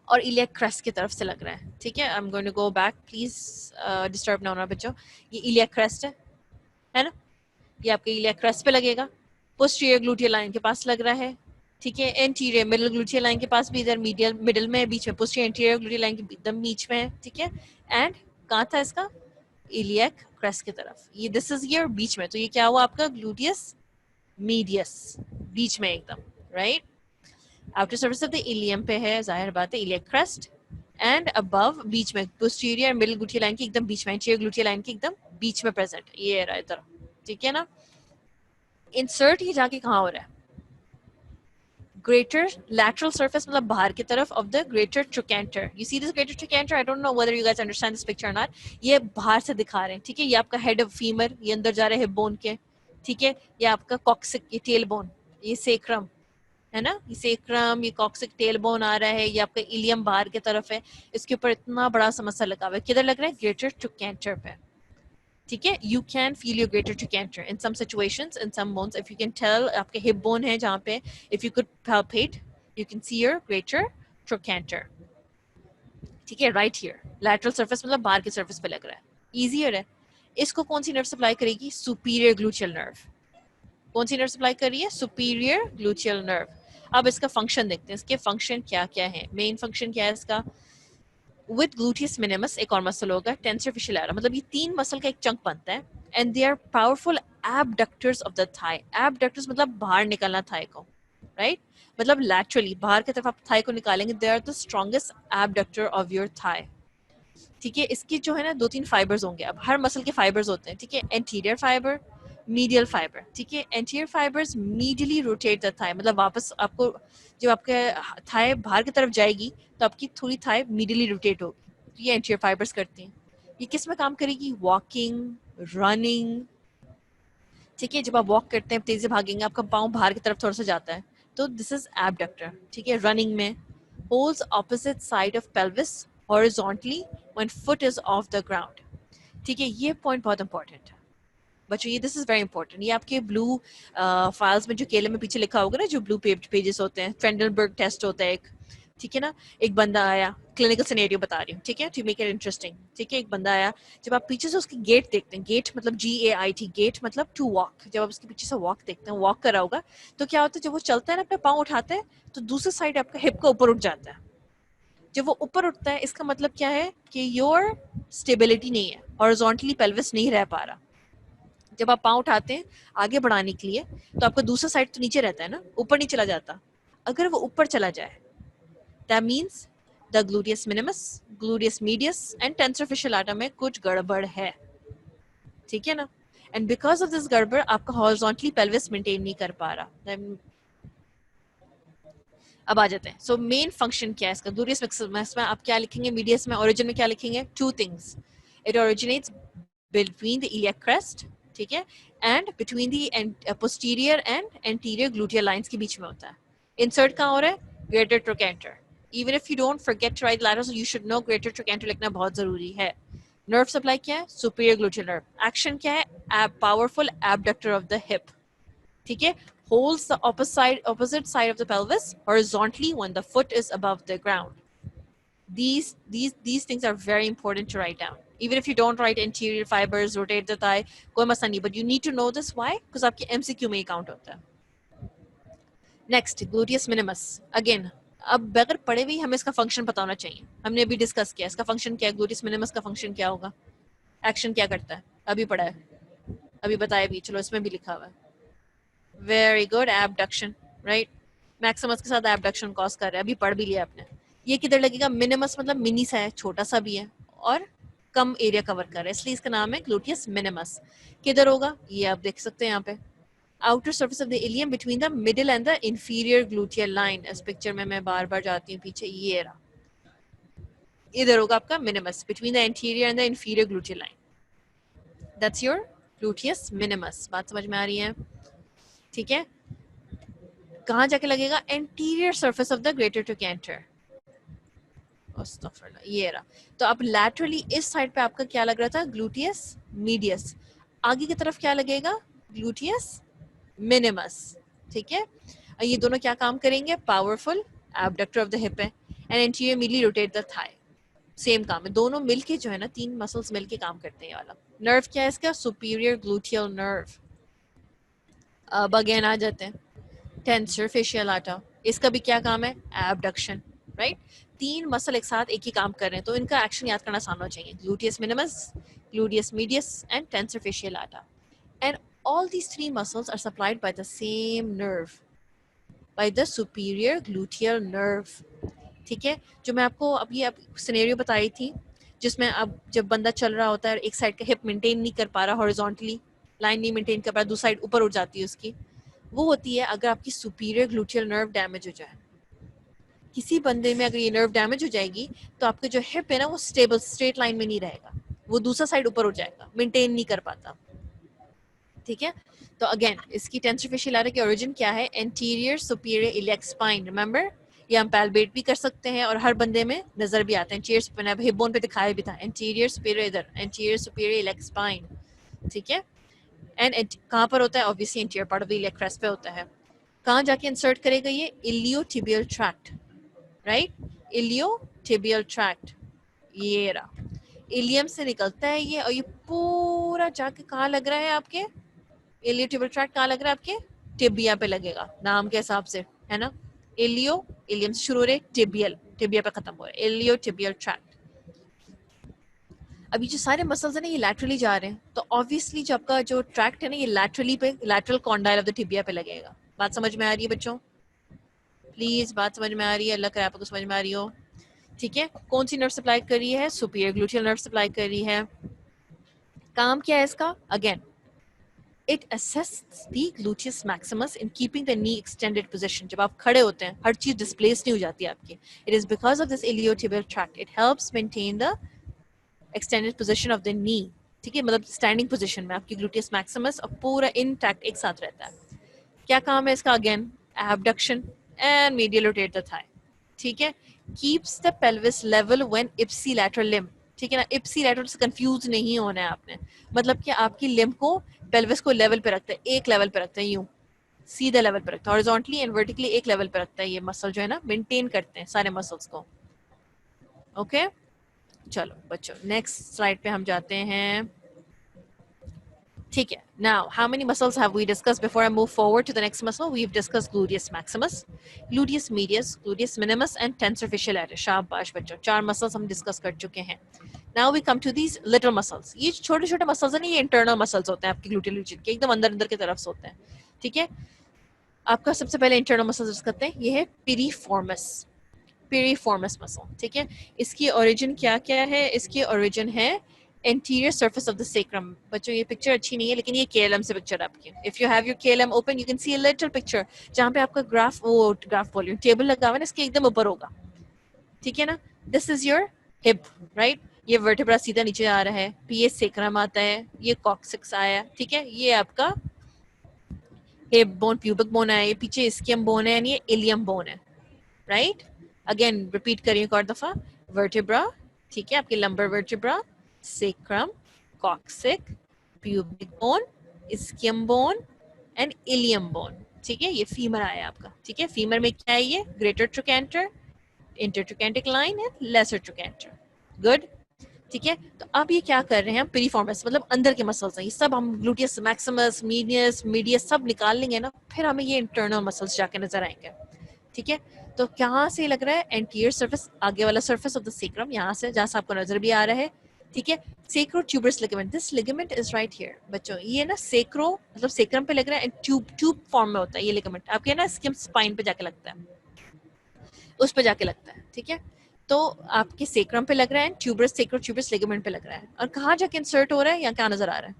और इलियक क्रेस्ट की तरफ से लग रहा है। ठीक है, I am going to go back, please disturb ना होना बच्चों। ये इलियक क्रेस्ट है ना? ये आपके इलियक क्रेस्ट पे लगेगा, पोस्टीरियर ग्लूटियल लाइन के पास लग रहा है। ठीक है, एंटीरियर मिडिल ग्लूटियल लाइन के पास भी, इधर मीडियल मिडिल में, बीच में पोस्टीरियर एंटीरियर ग्लूटियल लाइन के एकदम बीच में है। ठीक है, एंड कहाँ था इसका? इलियक क्रेस्ट की तरफ, ये दिस इज योर बीच में। तो ये क्या हुआ आपका? ग्लूटियस मीडियस, बीच में एकदम, right? Outer surface of the ilium पे है, जाहिर बात है, इलियक क्रेस्ट, एंड अबव बीच में पोस्टीरियर मिडिल ग्लूटियल लाइन के एकदम बीच में, एंटीरियर ग्लूटियल लाइन के एकदम बीच में प्रेजेंट, ये रहा इधर। ठीक है ना? इंसर्ट ये जाके कहाँ हो रहा है? ग्रेटर लैटरल सर्फेस मतलब बाहर की तरफ of the greater trochanter. You see this greater trochanter, I don't know whether you guys understand this picture और नॉट। ये बाहर से दिखा रहे हैं। ठीक है, ये आपका हेड ऑफ फीमर, ये अंदर जा रहा है हिप बोन के। ठीक है, ये आपका कॉक्सिक, ये टेल बोन, ये सेक्रम है ना, ये सेक्रम, ये कॉक्सिक टेल बोन आ रहा है, ये आपका इलियम बाहर की तरफ है। इसके ऊपर इतना बड़ा समस्या लगा हुआ है, किधर लग रहा है? ग्रेटर ट्रोकेंटर पे। ठीक है, you can feel your greater trochanter in some situations, in some bones, if you can tell आपके हिप बोन है जहाँ पे, if you could palpate, you can see your greater trochanter. ठीक है, राइट हियर लैटरल सरफेस मतलब बाहर के surface पे लग रहा है, इजियर है। इसको कौन सी नर्व सप्लाई करेगी? Superior gluteal nerve. कौन सी नर्व सप्लाई कर रही है? Superior gluteal nerve. अब इसका फंक्शन देखते हैं, इसके फंक्शन क्या क्या है। मेन फंक्शन क्या है इसका? विद ग्लूटियस मिनिमस एक और मसल होगा, टेंसर फिशुलारा, मतलब ये तीन मसल का एक चंक बनता है, and they are powerful abductors of the thigh. Abductors मतलब बाहर निकलना थाई को, राइट? मतलब लैटरली बाहर की तरफ आप थाई को निकालेंगे, they are the strongest abductor of your thigh. ठीक है, इसकी जो है ना 2-3 फाइबर्स होंगे। अब हर मसल के फाइबर्स होते हैं। ठीक है, एंटीरियर फाइबर, मीडियल फाइबर। ठीक है, anterior fibres medially rotate the thigh, मतलब वापस आपको जब आपके थाई बाहर की तरफ जाएगी तो आपकी थोड़ी थाई मीडियली रोटेट होगी। तो ये एंटीरियर फाइबर्स करती हैं। ये किस में काम करेगी? वॉकिंग, रनिंग, ठीक है, जब आप वॉक करते हैं तेजी से भागेंगे आपका पाँव बाहर की तरफ थोड़ा सा जाता है, तो दिस इज एबडक्टर. ठीक है, रनिंग में holds opposite side of pelvis horizontally when foot is of the ground. ठीक है, ये पॉइंट बहुत इंपॉर्टेंट है बच्चों, ये दिस इज वेरी इंपॉर्टेंट. ये आपके ब्लू फाइल्स में जो केले में पीछे लिखा होगा ना, जो ब्लू पेजेस होते हैं, फ्रेंडलबर्ग टेस्ट होता है एक. ठीक है ना, एक बंदा आया, क्लिनिकल सिनेरियो बता रही हूँ, ठीक है, टू मेक इट इंटरेस्टिंग. ठीक है, एक बंदा आया, जब आप पीछे से उसकी गेट देखते हैं, गेट मतलब GAIT, गेट मतलब टू वॉक, जब आप उसके पीछे से वॉक देखते हैं, वॉक कर रहा होगा, तो क्या होता है, जब वो चलता है ना, अपने पाँव उठाता है, तो दूसरी साइड आपका हिप का ऊपर उठ जाता है. जब वो ऊपर उठता है, इसका मतलब क्या है कि योर स्टेबिलिटी नहीं है, हॉरिजॉन्टली पेल्विस नहीं रह पा रहा. जब आप पाँव उठाते हैं आगे बढ़ाने के लिए, तो आपका दूसरा साइड तो नीचे रहता है ना, ऊपर नहीं चला जाता. अगर वो ऊपर चला जाए, that means the gluteus minimus, gluteus medius and tensor fasciolata में कुछ गड़बड़ है. ठीक है ना, एंड बिकॉज ऑफ दिस गड़बड़ आपका हॉरिजॉन्टली पेल्विस मेंटेन नहीं कर पा रहा. अब आ जाते हैं. सो मेन फंक्शन क्या है इसका, ग्लूटियस मैक्सिमस में आप क्या लिखेंगे, मीडियस में ओरिजिन में क्या लिखेंगे, two things. It originates between the iliac crest, ठीक है, and between the posterior and anterior gluteal lines के बीच में होता है. इंसर्ट कहाँ हो रहा है, greater trochanter. Even if you don't forget to write letters, you should know greater trochanter लिखना बहुत जरूरी है. नर्व सप्लाई क्या है, सुपीरियर ग्लूटियल नर्व. एक्शन क्या है, powerful abductor of the hip. ठीक है, holds the opposite side of the pelvis horizontally when the foot is above the ground. These things are very important to write down. Even if you don't write anterior fibers, rotate the thigh, कोई मसला नहीं, but you need to know this. Why? Because आपके MCQ में ही count होता है. Next, gluteus minimus. Again, अब बगैर पढ़े भी हमें इसका फंक्शन पता होना चाहिए. हमने अभी डिस्कस किया इसका फंक्शन क्या है, ग्लूटियस मिनिमस का फंक्शन क्या होगा, एक्शन क्या करता है, अभी पढ़ा है, अभी बताया भी, चलो इसमें भी लिखा हुआ है. Very good, abduction, right. Maximus के साथ एबडक्शन कॉज कर रहा है, अभी पढ़ भी लिया आपने. ये किधर लगेगा, मिनिमस मतलब मिनी सा है, छोटा सा भी है और कम एरिया कवर कर रहा है, इसलिए इसका नाम है ग्लूटियस मिनिमस. किधर होगा, ये आप देख सकते हैं यहाँ पे, outer surface of the ilium between the middle and the inferior gluteal line. इस पिक्चर में मैं बार बार जाती हूँ पीछे, ये रहा, इधर होगा आपका minimus, between the anterior and the inferior gluteal line. That's your gluteus minimus. बात समझ में आ रही है, ठीक है. कहाँ जाके लगेगा, anterior surface of the greater trochanter. ये रहा. तो अब लैटरली इस साइड पे आपका क्या लग रहा था, ग्लूटियस मीडियस. आगे की तरफ क्या लगेगा, ग्लूटियस मिनिमस. ठीक है, ये दोनों क्या काम करेंगे, powerful abductor of the hip है, and anterior medially rotate the thigh. Same काम है, दोनों मिलके जो है ना, तीन मसल्स मिलके काम करते हैं. ये वाला नर्व क्या है इसका, सुपीरियर ग्लूटियल नर्व. अब अगेन आ जाते हैं, टेंसर fasciolata. इसका भी क्या काम है, एबडक्शन, राइट. तीन मसल एक साथ एक ही काम कर रहे हैं, तो इनका एक्शन याद करना आसान होना चाहिए, gluteus minimus, gluteus medius and tensor fasciolata. And all these three muscles are supplied by the same nerve, by the superior gluteal nerve. ठीक है, जो मैं आपको अभी सिनेरियो बताई थी, जिसमें अब जब बंदा चल रहा होता है, एक साइड का हिप मेंटेन नहीं कर पा रहा, हॉरिजॉन्टली लाइन नहीं मेंटेन कर पा रहा, दूसरी साइड ऊपर उठ जाती है उसकी, वो होती है अगर आपकी सुपीरियर ग्लूटियल नर्व डैमेज हो जाए. किसी बंदे में अगर ये नर्व डैमेज हो जाएगी, तो आपका जो हिप है ना, वो स्टेबल स्ट्रेट लाइन में नहीं रहेगा, वो दूसरा साइड ऊपर उठ जाएगा, मेंटेन नहीं कर पाता. ठीक है, तो अगेन इसकी टेंसर fasciolata की ओरिजिन क्या है, anterior superior iliac spine. Remember, ये हम पैल्पेट भी कर सकते हैं और हर बंदे में नजर भी आता है. एंटीरियर हिप बोन पे दिखाया भी था, एंटीरियर सुपीरियर, इधर एंटीरियर सुपीरियर इलियक स्पाइन. ठीक है, एंड कहाँ पर होता है, obviously anterior part of the iliac crest पे होता है. कहाँ जाके इंसर्ट करेगा, ये iliotibial tract, right, iliotibial tract. ये रहा, इलियम से निकलता है ये, और ये पूरा जाके कहाँ लग रहा है, आपके इलियोटिबियल ट्रैक्ट कहाँ लग रहा है, आपके टिबिया पे लगेगा, नाम के हिसाब से है ना. इलियम से शुरू हो रहे, टिबिया पे खत्म हो रहा है, इलियोटिबियल ट्रैक्ट. अभी जो सारे मसल्स हैं ना, ये लैटरली जा रहे हैं, तो ऑब्वियसली जो आपका जो ट्रैक्ट है ना, ये लैटरली पे, lateral condyle of the tibia पे लगेगा. बात समझ में आ रही है बच्चों, प्लीज बात समझ में आ रही है, अल्लाह करे आपको समझ में आ रही हो. ठीक है, कौन सी नर्व सप्लाई कर रही है, सुपीरियर ग्लूटियल नर्व सप्लाई कर रही है. काम क्या है इसका, again it assists the gluteus maximus in keeping the knee extended position. जब आप खड़े होते हैं, हर चीज डिस्प्लेस नहीं हो जाती आपकी. It is because of this iliotibial tract. It helps maintain the extended position of the knee. ठीक है, मतलब स्टैंडिंग पोजीशन में आपकी ग्लूटियस मैक्सिमस और पूरा इंटैक्ट एक साथ रहता है। क्या काम है इसका? Again abduction and medial rotate the thigh. ठीक है, keeps the pelvis level when ipsilateral limb. ठीक है ना, इप्सिलैटरल से कंफ्यूज नहीं होना है आपने, मतलब कि आपकी लिम्ब को पेल्विस को लेवल पे रखता है, एक लेवल पे रखता है, यूं सीधे लेवल पे रखता है, हॉरिजॉन्टली एंड वर्टिकली एक लेवल पे रखता है। ये मसल जो है ना मेंटेन करते हैं सारे मसल्स को। ओके चलो बच्चों नेक्स्ट स्लाइड पे हम जाते हैं। ठीक है, now how many muscles have we discussed? Before I move forward to the next muscle, we've discussed gluteus maximus, gluteus medius, gluteus minimus and tensor fasciae latae। शाबाश बच्चों, 4 मसल्स हम डिस्कस कर चुके हैं। Now we come to these little muscles। ये छोटे छोटे muscles हैं, ये इंटरनल मसल्स होते हैं आपके ग्लूटियल रीजन के, एकदम अंदर अंदर की तरफ से होते हैं। ठीक है, आपका सबसे पहले इंटरनल मसल डिस्कस करते हैं, ये है पिरिफॉर्मस। पिरिफॉर्मस मसल। ठीक है, इसकी ओरिजिन क्या क्या है? इसकी ओरिजिन है anterior surface of the sacrum. बच्चों ये पिक्चर अच्छी नहीं है, लेकिन ये केएलएम से पिक्चर आपकी। If you have your KLM open you can see a little picture जहां पे आपका ग्राफ वॉल्यूम टेबल लगा हुआ है ना, इसके एकदम ऊपर होगा। ठीक है ना, this is your hip, right? ये वर्टेब्रा सीधा नीचे आ रहा है, फिर ये सेक्रम आता है, ये कॉक्सिक्स आया। ठीक है, ये आपका हिप बोन, प्यूबिक बोन आया, ये पीछे इस्कियम बोन है, ये इलियम बोन है, राइट? अगेन रिपीट करिए एक और दफा। वर्टेब्रा, ठीक है, आपके lumbar vertebra, sacrum, coccyx, pubic bone, ischium bone and ileum bone. ठीक है, ये फीमर आया आपका। ठीक है, फीमर में क्या है? ये greater trochanter, intertrochanteric line and lesser trochanter. Good. ठीक है, तो अब ये क्या कर रहे हैं हम? पिरिफॉर्मस मतलब अंदर के मसल्स हैं, ये सब हम ग्लूटियस मैक्सिमस, मीडियस, मीडियस सब निकाल लेंगे ना, फिर हमें ये इंटरनल मसल्स जाके नजर आएंगे। ठीक है, तो कहाँ से लग रहा है? एंटीरियर सर्फेस, आगे वाला सर्फेस ऑफ द सेक्रम, यहाँ से जहाँ से आपको नजर भी आ रहा है। ठीक है, sacrotuberous ligament, this ligament is right here. बच्चों ये ना सेक्रो मतलब सेक्रम पे लग रहा है, ट्यूब ट्यूब फॉर्म में होता है ये लिगामेंट आपके ना स्किन स्पाइन पे जाके लगता है, उस पे जाके लगता है। ठीक है, तो आपके सेक्रम पे लग रहा है, ट्यूबरस सेक्रो ट्यूबरस लिगामेंट पे लग रहा है, और कहाँ जाके इंसर्ट हो रहा है? यहाँ क्या नजर आ रहा है?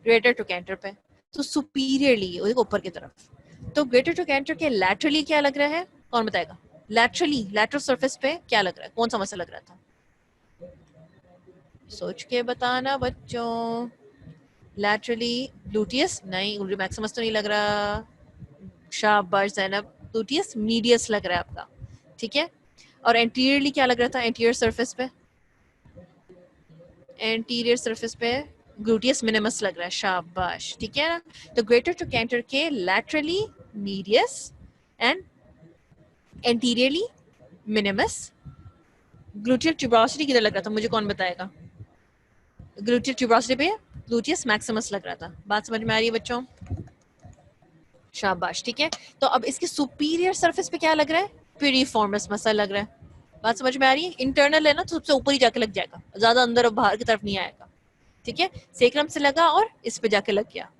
ग्रेटर ट्रोकेंटर पे, तो सुपीरियरली ऊपर की तरफ। तो ग्रेटर ट्रोकेंटर के लैटरली क्या लग रहा है? कौन बताएगा? लैटरली, लैटरल सरफेस पे क्या लग रहा है? कौन सा मसल लग रहा था? सोच के बताना बच्चों। लैटरली ग्लूटियस नहीं, ग्लूटियस मैक्सिमस तो नहीं लग रहा। शाबाश ज़ैनब, ग्लूटियस मीडियस लग रहा है आपका। ठीक है, और एंटीरियरली क्या लग रहा था? एंटीरियर सरफेस पे, एंटीरियर सरफेस पे ग्लूटियस मिनिमस लग रहा है। शाबाश, ठीक है ना? तो ग्रेटर ट्रोकेंटर के laterally medius and anteriorly minimus. Gluteal tuberosity किधर लग रहा था? मुझे कौन बताएगा? ग्लूटियल ट्यूबरोसिटी पे ग्लूटियस मैक्सिमस लग रहा था। बात समझ में आ रही है बच्चों? शाबाश, ठीक है। तो अब इसके सुपीरियर सरफेस पे क्या लग रहा है? पिरिफॉर्मस मसल लग रहा है। बात समझ में आ रही है? इंटरनल है ना, तो सबसे ऊपर ही जाके लग जाएगा, ज्यादा अंदर और बाहर की तरफ नहीं आएगा। ठीक है, सेक्रम से लगा और इस पे जाके लग गया।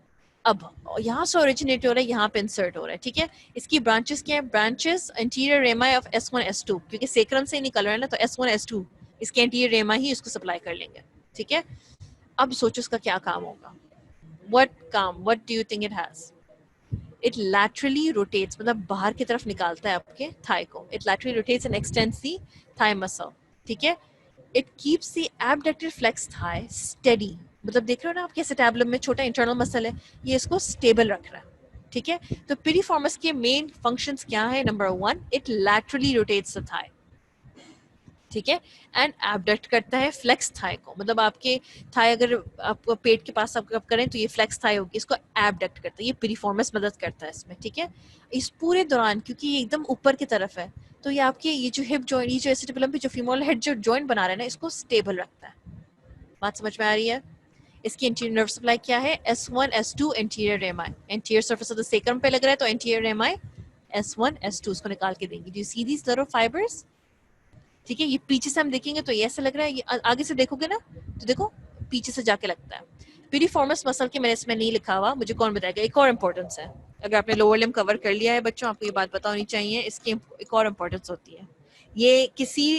अब यहाँ से ओरिजिनेट हो रहा है, यहाँ पे इंसर्ट हो रहा है। ठीक है, इसकी ब्रांचेस क्या है? Branches anterior रेमाई of S1 S2, क्योंकि सेक्रम से निकल रहा है ना, तो S1 S2 इसके एंटीरियर रेमा ही इसको सप्लाई कर लेंगे। ठीक है, अब सोचो इसका क्या काम होगा? What do you think it has? It laterally rotates, मतलब बाहर की तरफ निकालता है आपके थाई को। It laterally rotates and extends the thigh muscle. ठीक है, it keeps the abducted flex thigh steady, मतलब देख रहे हो ना आप कैसे टैबलम में छोटा इंटरनल मसल है, ये इसको स्टेबल रख रहा है। ठीक है, तो पिरिफॉर्मस के मेन फंक्शंस क्या है? Number 1, it laterally rotates the thigh. ठीक है, एंड एबडक्ट करता है फ्लेक्स थाई को, मतलब आपके थाई अगर आप पेट के पास आप करें तो ये फ्लेक्स थाई होगी, इसको एबडक्ट करता है, ये पिरिफॉर्मस मदद करता है इसमें। ठीक है, इस पूरे दौरान क्योंकि ये एकदम ऊपर की तरफ है, तो ये आपके ये जो हिप जॉइंट, ये जो एसिटिकुलम पे जो फीमोरल हेड जो जॉइंट बना रहा है ना, इसको स्टेबल रखता है। बात समझ में आ रही है? इसकी एंटीरियर नर्व सप्लाई क्या है? S1 S2 anterior रेमाई, anterior surface of the sacrum पे लग रहा है, तो एंटीरियर रेमाई S1 S2 उसको निकाल के देंगे। Do you see these little fibres? ठीक है, ये पीछे से हम देखेंगे तो ये ऐसा लग रहा है, ये आगे से देखोगे ना तो देखो पीछे से जाके लगता है। पिरिफॉर्मस मसल के मैंने इसमें नहीं लिखा हुआ, मुझे कौन बताएगा? एक और इंपॉर्टेंस है, अगर आपने लोअर लिम्ब कवर कर लिया है बच्चों, आपको ये बात पता होनी चाहिए, इसकी एक और इंपॉर्टेंस होती है, ये किसी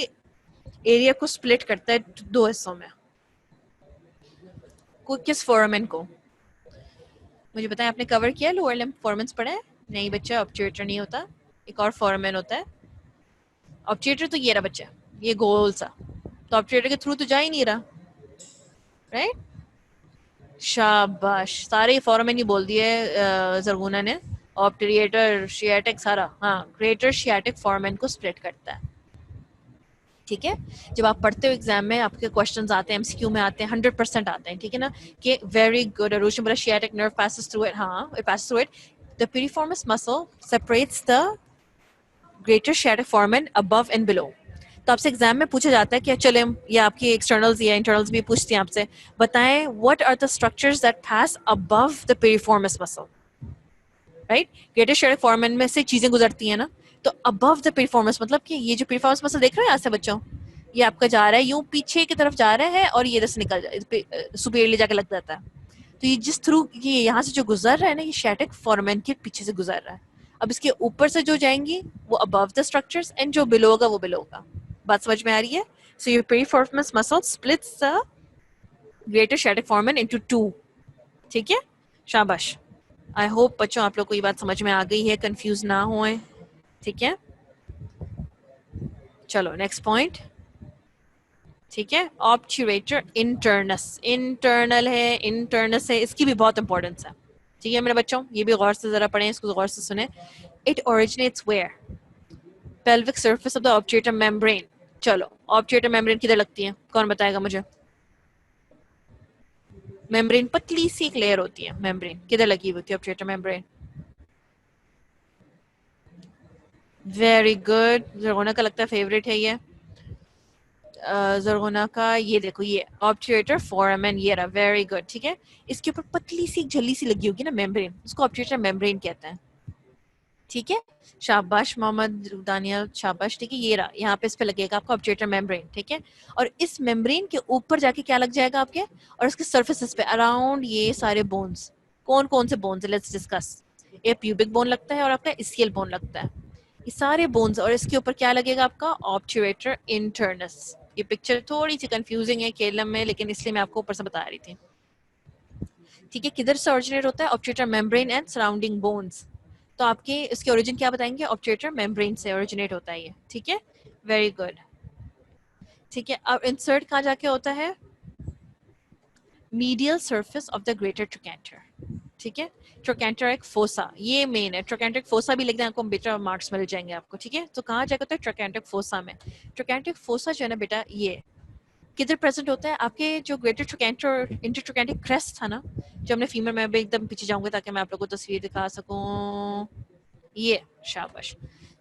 एरिया को स्प्लिट करता है 2 हिस्सों में। किस फोरामेन को? मुझे बताएं, आपने कवर किया लोअर लिम्ब फोरामेन्स पढ़ा है? नहीं बच्चा, ऑब्ट्यूरेटर नहीं होता, एक और फोरामेन होता है। ऑब्ट्यूरेटर तो ये रहा बच्चा, ये गोल सा, तो ऑब्ट्यूरेटर के थ्रू तो जा ही नहीं रहा, राइट? शाबाश, सारे फोरामेन ही बोल दिए जरगुना ने। ऑब्टेरिएटर शियाटिक सारा, हाँ, ग्रेटर शियाटिक फोरामेन को स्प्लिट करता है। ठीक है, जब आप पढ़ते हो एग्जाम में आपके क्वेश्चंस आते हैं, एमसीक्यू में आते हैं, 100% आते हैं, ठीक है ना, कि वेरी गुड एरोशन बोला sciatic nerve passes through it, हाँ it passes through it, the piriformis muscle separates the greater sciatic foramen above and below। तो आपसे एग्जाम में पूछा जाता है कि चले, ये आपकी एक्सटर्नल्स या इंटरनल्स भी पूछती हैं आपसे, बताएं what are the structures that pass above the piriformis muscle, right. Greater sciatic foramen में से चीजें गुजरती हैं ना, तो अबव द पेरिफॉर्मस मतलब कि ये जो पेरिफॉर्मस मसल देख रहे हैं यहाँ से बच्चों, ये आपका जा रहा है यूं पीछे की तरफ जा रहा है और ये इधर से निकल सुपीरियरली जाके लग जाता है। तो ये जिस थ्रू ये यहाँ से जो गुजर रहा है ना, ये sciatic foramen के पीछे से गुजर रहा है। अब इसके ऊपर से जो जाएंगी वो अबव द स्ट्रक्चर्स, एंड जो बिलो होगा वो बिलो होगा। बात समझ में आ रही है? So your piriformis muscle splits the greater sciatic foramen into two. ठीक है, शाबाश। आई होप बच्चों आप लोग को ये बात समझ में आ गई है, कंफ्यूज ना होए। ठीक है, चलो नेक्स्ट पॉइंट। ठीक है, ऑब्ट्यूरेटर इंटरनस, इंटरनल है, इंटरनस है, इसकी भी बहुत इंपॉर्टेंस है। ठीक है मेरे बच्चों, ये भी गौर से जरा पढ़ें, इसको गौर से सुने। It originates where? Pelvic surface of the obturator membrane. चलो, ऑब्ट्यूरेटर मेम्ब्रेन किधर लगती है, कौन बताएगा मुझे? मेम्ब्रेन पतली सी एक लेयर होती है, मेम्ब्रेन किधर लगी हुई होती है ऑब्ट्यूरेटर मेम्ब्रेन? वेरी गुड, जरगोना का लगता है फेवरेट है ये। जरगोना का ये देखो, ये ऑब्ट्यूरेटर फोरामेन, ये रहा, वेरी गुड। ठीक है, इसके ऊपर पतली सी एक झल्ली सी लगी होगी ना मेम्ब्रेन, उसको ऑब्ट्यूरेटर मेम्ब्रेन कहते हैं। ठीक है, शाबाश मोहम्मद दानियल, शाबाश। ठीक है, ये रहा, यहाँ पे इस पे लगेगा आपका ऑब्ट्यूरेटर मेम्ब्रेन। ठीक है, और इस मेम्ब्रेन के ऊपर जाके क्या लग जाएगा आपके, और इसके सर्फेसिस पे अराउंड ये सारे बोन्स। कौन कौन से बोन्स, लेट्स डिस्कस। ये प्यूबिक बोन लगता है और आपका इस्कियल बोन लगता है, ये सारे बोन्स, और इसके ऊपर क्या लगेगा आपका ऑब्ट्यूरेटर इंटरनस। ये पिक्चर थोड़ी सी कंफ्यूजिंग है केलम में, लेकिन इसलिए मैं आपको ऊपर से बता रही थी। ठीक है, किधर से ओरिजिनेट होता है? Obturator membrane and surrounding bones. तो आपके इसके ओरिजिन क्या बताएंगे? ऑब्ट्यूरेटर मेम्ब्रेन से ओरिजिनेट होता है ये। ठीक है, वेरी गुड। ठीक है, अब इंसर्ट कहाँ जाके होता है? Medial surface of the greater trochanter. ठीक है, ट्रोकेंटरिक फोसा, ये मेन है। ट्रोकेंटरिक फोसा भी लिख दें, आपको बेटा मार्क्स मिल जाएंगे आपको। ठीक है, तो कहाँ जाके होता है? ट्रोकेंटरिक फोसा में। ट्रोकेंटरिक फोसा जो है ना बेटा, ये किधर प्रेजेंट होता है? आपके जो ग्रेटर ट्रोकेंटर इंटरट्रोकेंटिक क्रेस्ट था ना, जो हमने फीमर में, एकदम पीछे जाऊंगा ताकि मैं आप लोगों को तस्वीर दिखा सकूं। ये, शाबाश।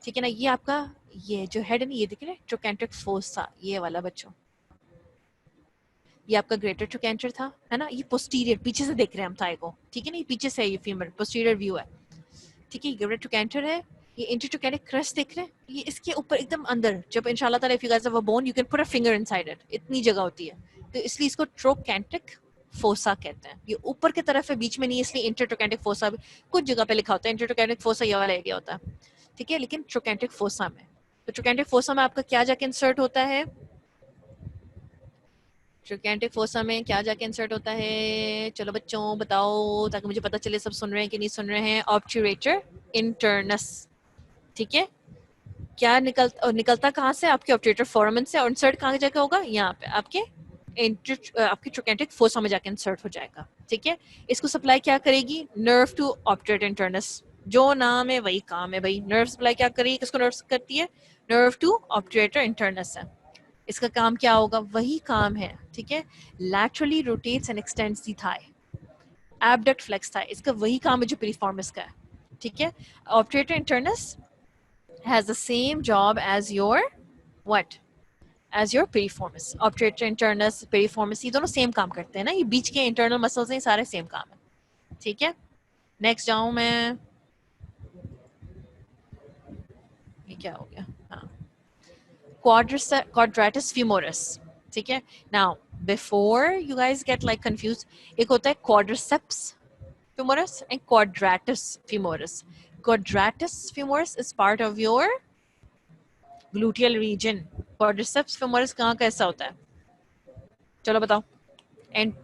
ठीक है ना, ये आपका, ये जो हेड है ना, ये दिख रहा है ट्रोकेंट्रिक फोसा, ये वाला बच्चों, ये आपका ग्रेटर ट्रोकेंटर था, है ना। ये पोस्टीरियर, पीछे से देख रहे हैं हम थाई को। ठीक है ना, ये पीछे से है, ये फीमर पोस्टीरियर व्यू है। ठीक है, ये ग्रेटर ट्रोकेंटर है। ये इंटरट्रोकेंटिक क्रेस्ट देख रहे हैं, ये इसके ऊपर एकदम अंदर, जब इंशाल्लाह ताला if you guys have a bone you can put a finger inside it, इतनी जगह होती है, तो इसलिए इसको ट्रोकेंट्रिक फोसा कहते हैं। ये ऊपर की तरफ है, बीच में नहीं, इसलिए इंटरट्रोकेंटिक फोसा भी कुछ जगह पे लिखा होता है, इंटरट्रोकेंटिक फोसा ये वाला एरिया होता है। ठीक है, लेकिन ट्रोकेंट्रिक फोसा में, तो ट्रोकेंट्रिक फोसा में आपका क्या जाके इंसर्ट होता है? ट्रोकेंट्रिक फोसा में क्या जाके इंसर्ट होता है? चलो बच्चों बताओ, ताकि मुझे पता चले सब सुन रहे हैं कि नहीं सुन रहे हैं। Obturator internus. ठीक है, क्या निकलता कहाँ से? आपके ऑब्ट्यूरेटर फोरामेन से, और इंसर्ट कहाँ जाके होगा? यहाँ पे आपके आपके ट्रोकेंट्रिक फोसा में जाके इंसर्ट हो जाएगा। ठीक है, इसको सप्लाई क्या करेगी? Nerve to obturator internus. जो नाम है वही काम है भाई, नर्व सप्लाई क्या करेगी, किसको नर्व करती है? नर्व टू ऑब्ट्यूरेटर इंटरनस है। इसका काम क्या होगा? वही काम है। ठीक है, laterally rotates and extends the thigh, abduct flex thigh, इसका वही काम है जो पेरिफॉर्मस का है। ठीक है, obturator internus has the same job as your what? As your piriformis. Obturator internus, piriformis, ये दोनों सेम काम करते हैं ना, ये बीच के इंटरनल मसल्स हैं, सारे सेम काम है। ठीक है, नेक्स्ट जाऊं मैं, ये क्या हो गया? हाँ, quadratus femoris। ठीक है, now before you guys get like confused, एक होता है quadriceps femoris and quadratus femoris। Quadratus femoris is part of your gluteal region। quadriceps femoris कहाँ कैसा होता है? चलो बताओ। एंड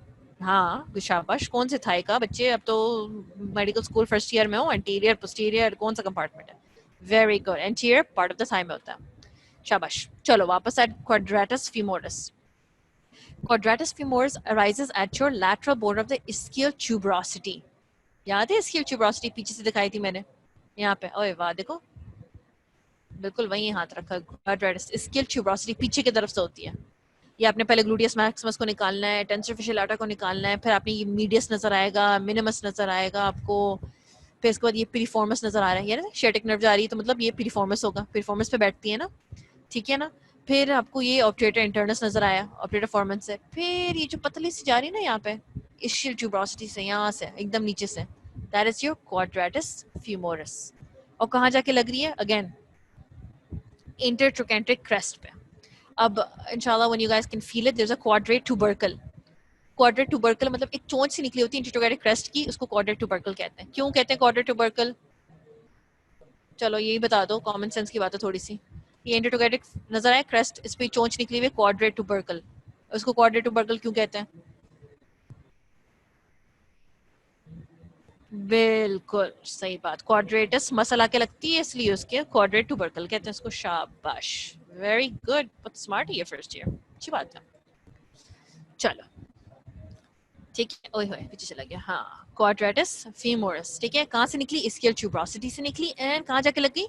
हाँ, शाबाश, कौन से थाई का बच्चे? अब तो मेडिकल स्कूल फर्स्ट ईयर में हो। एंटीरियर पोस्टीरियर कौन सा कंपार्टमेंट है? Very good, anterior part of the thigh में होता है। शाबाश, चलो वापस at quadratus femoris. Quadratus femoris arises at your lateral border of the ischial tuberosity. याद है ischial tuberosity पीछे से दिखाई थी मैंने यहाँ पे, ओए वाह देखो बिल्कुल वहीं हाथ रखा। क्वाड्रेटिस ischial tuberosity पीछे की तरफ से होती है। ये आपने पहले ग्लूटियस मैक्सिमस को निकालना है, टेंसर fasciolata को निकालना है, फिर आपने ये मीडियस नजर आएगा, मिनिमस नजर आएगा आपको, फिर इसके बाद ये पिरिफॉर्मस नजर आ रहा है, ये ना शेटिक नर्व जा रही है तो मतलब ये पिरिफॉर्मस होगा, पिरिफॉर्मस पे बैठती है ना, ठीक है ना। फिर आपको ये ऑब्टेटर इंटरनस नजर आया ऑब्टेटर फॉर्मन से, फिर ये जो पतली सी जा रही है ना यहाँ पे ischial tuberosity से, यहाँ से एकदम नीचे से, दैट इज योर क्वाड्रेटिस फ्यूमोरस। और कहाँ जाके लग रही है? अगेन इंटरट्रोकेंट्रिक क्रेस्ट पे। अब इंशाल्लाह when you guys can feel it, there is a quadrate tubercle. Quadrate tubercle मतलब एक चोंच सी निकली होती है इंटरट्रोकेंट्रिक क्रेस्ट की, उसको क्वाड्रेट ट्यूबरकल कहते हैं। क्यों कहते हैं क्वाड्रेट ट्यूबरकल? चलो यही बता दो, कॉमन सेंस की बात है थोड़ी सी। ये इंटरट्रोकेंट्रिक नजर आया क्रेस्ट, इस पे चोंच निकली हुई, क्वाड्रेट ट्यूबरकल। उसको क्वाड्रेट ट्यूबरकल क्यों कहते हैं? बिल्कुल सही बात, क्वाड्रेटस मसल आके लगती है इसलिए उसके क्वाड्रेट ट्यूबरकल कहते हैं उसको। शाबाश, वेरी गुड, बहुत स्मार्ट है ये फर्स्ट ईयर, अच्छी बात है। चलो ठीक है, ओए होए पीछे चला गया। हाँ, क्वाड्रेटिस फीमोरस, ठीक है, कहाँ से निकली? इसकियल ट्यूबरोसिटी से निकली, एंड कहाँ जाके लग गई?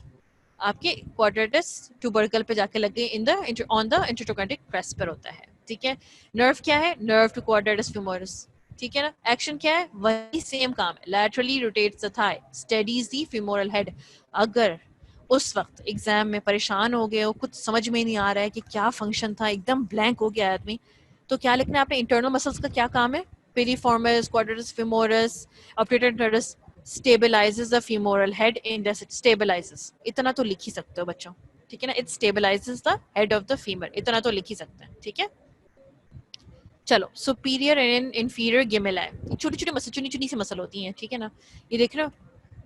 आपके क्वाड्रेटिस ट्यूबरकल पे जाके लग गई, in the on the intertrochanteric crest पर होता है, ठीक है। नर्व क्या है? नर्व टू क्वाड्रेटिस फीमोरस, ठीक है ना। एक्शन क्या है? वही सेम काम है, laterally rotates the thigh, steadies the femoral head. अगर उस वक्त एग्जाम में परेशान हो गए हो, कुछ समझ में नहीं आ रहा है कि क्या फंक्शन था, एकदम ब्लैंक हो गया आदमी, तो क्या लिखना है आपने? इंटरनल मसल्स का क्या काम है? piriformis, quadratus femoris, obturator internus stabilizes the femoral head in the stabilizes, इतना तो लिख ही सकते हो बच्चों, ठीक है ना। it stabilizes the head of the femur, इतना तो लिख ही सकते हैं, ठीक है। चलो, सुपीरियर एंड इंफीरियर गिमेलाई, छोटी छोटी मसल, चुनी चुनी सी मसल होती हैं, ठीक है ना। ये देख रहे हो,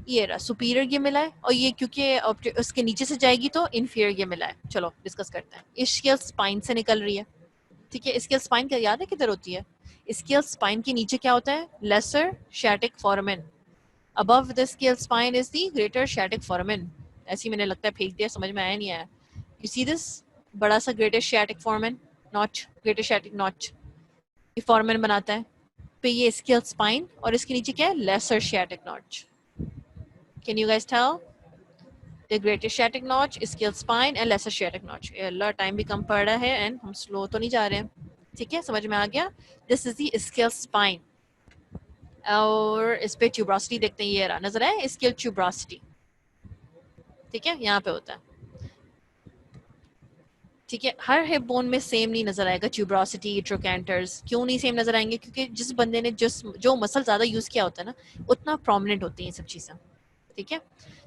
ये रहा सुपीरियर गिमेलाई, और ये क्योंकि उसके नीचे से जाएगी तो इंफीरियर गिमेलाई। चलो डिस्कस करते हैं। इस्कियल स्पाइन से निकल रही है, ठीक है। इस्कियल स्पाइन क्या याद है किधर होती है? इस्कियल स्पाइन के नीचे क्या होता है? Lesser sciatic foramen. Above the ischial spine is the greater sciatic foramen. ऐसे ही मैंने लगता है फेंक दिया, समझ में आया नहीं आया? यू सी दिस बड़ा सा greater sciatic foramen notch, greater sciatic notch, ये फोरामेन बनाता है। पे ये स्कियल स्पाइन, और इसके नीचे क्या है? Lesser sciatic notch. Can you guys tell? The greater sciatic notch, ischial spine and lesser sciatic notch. Allah time भी कम पड़ रहा है एंड हम स्लो तो नहीं जा रहे हैं, ठीक है, समझ में आ गया। This is the ischial spine, और इस पे ट्यूब्रोसिटी देखते हैं, ये रहा, नजर आया ischial tuberosity, ठीक है, यहाँ पे होता है, ठीक है। हर हिप बोन में सेम नहीं नजर आएगा ट्यूब्रोसिटी, ट्रोकेंटर्स। क्यों नहीं सेम नजर आएंगे? क्योंकि जिस बंदे ने जो मसल ज्यादा यूज किया होता है ना, उतना प्रोमिनेंट होती है ये सब चीजें, ठीक है।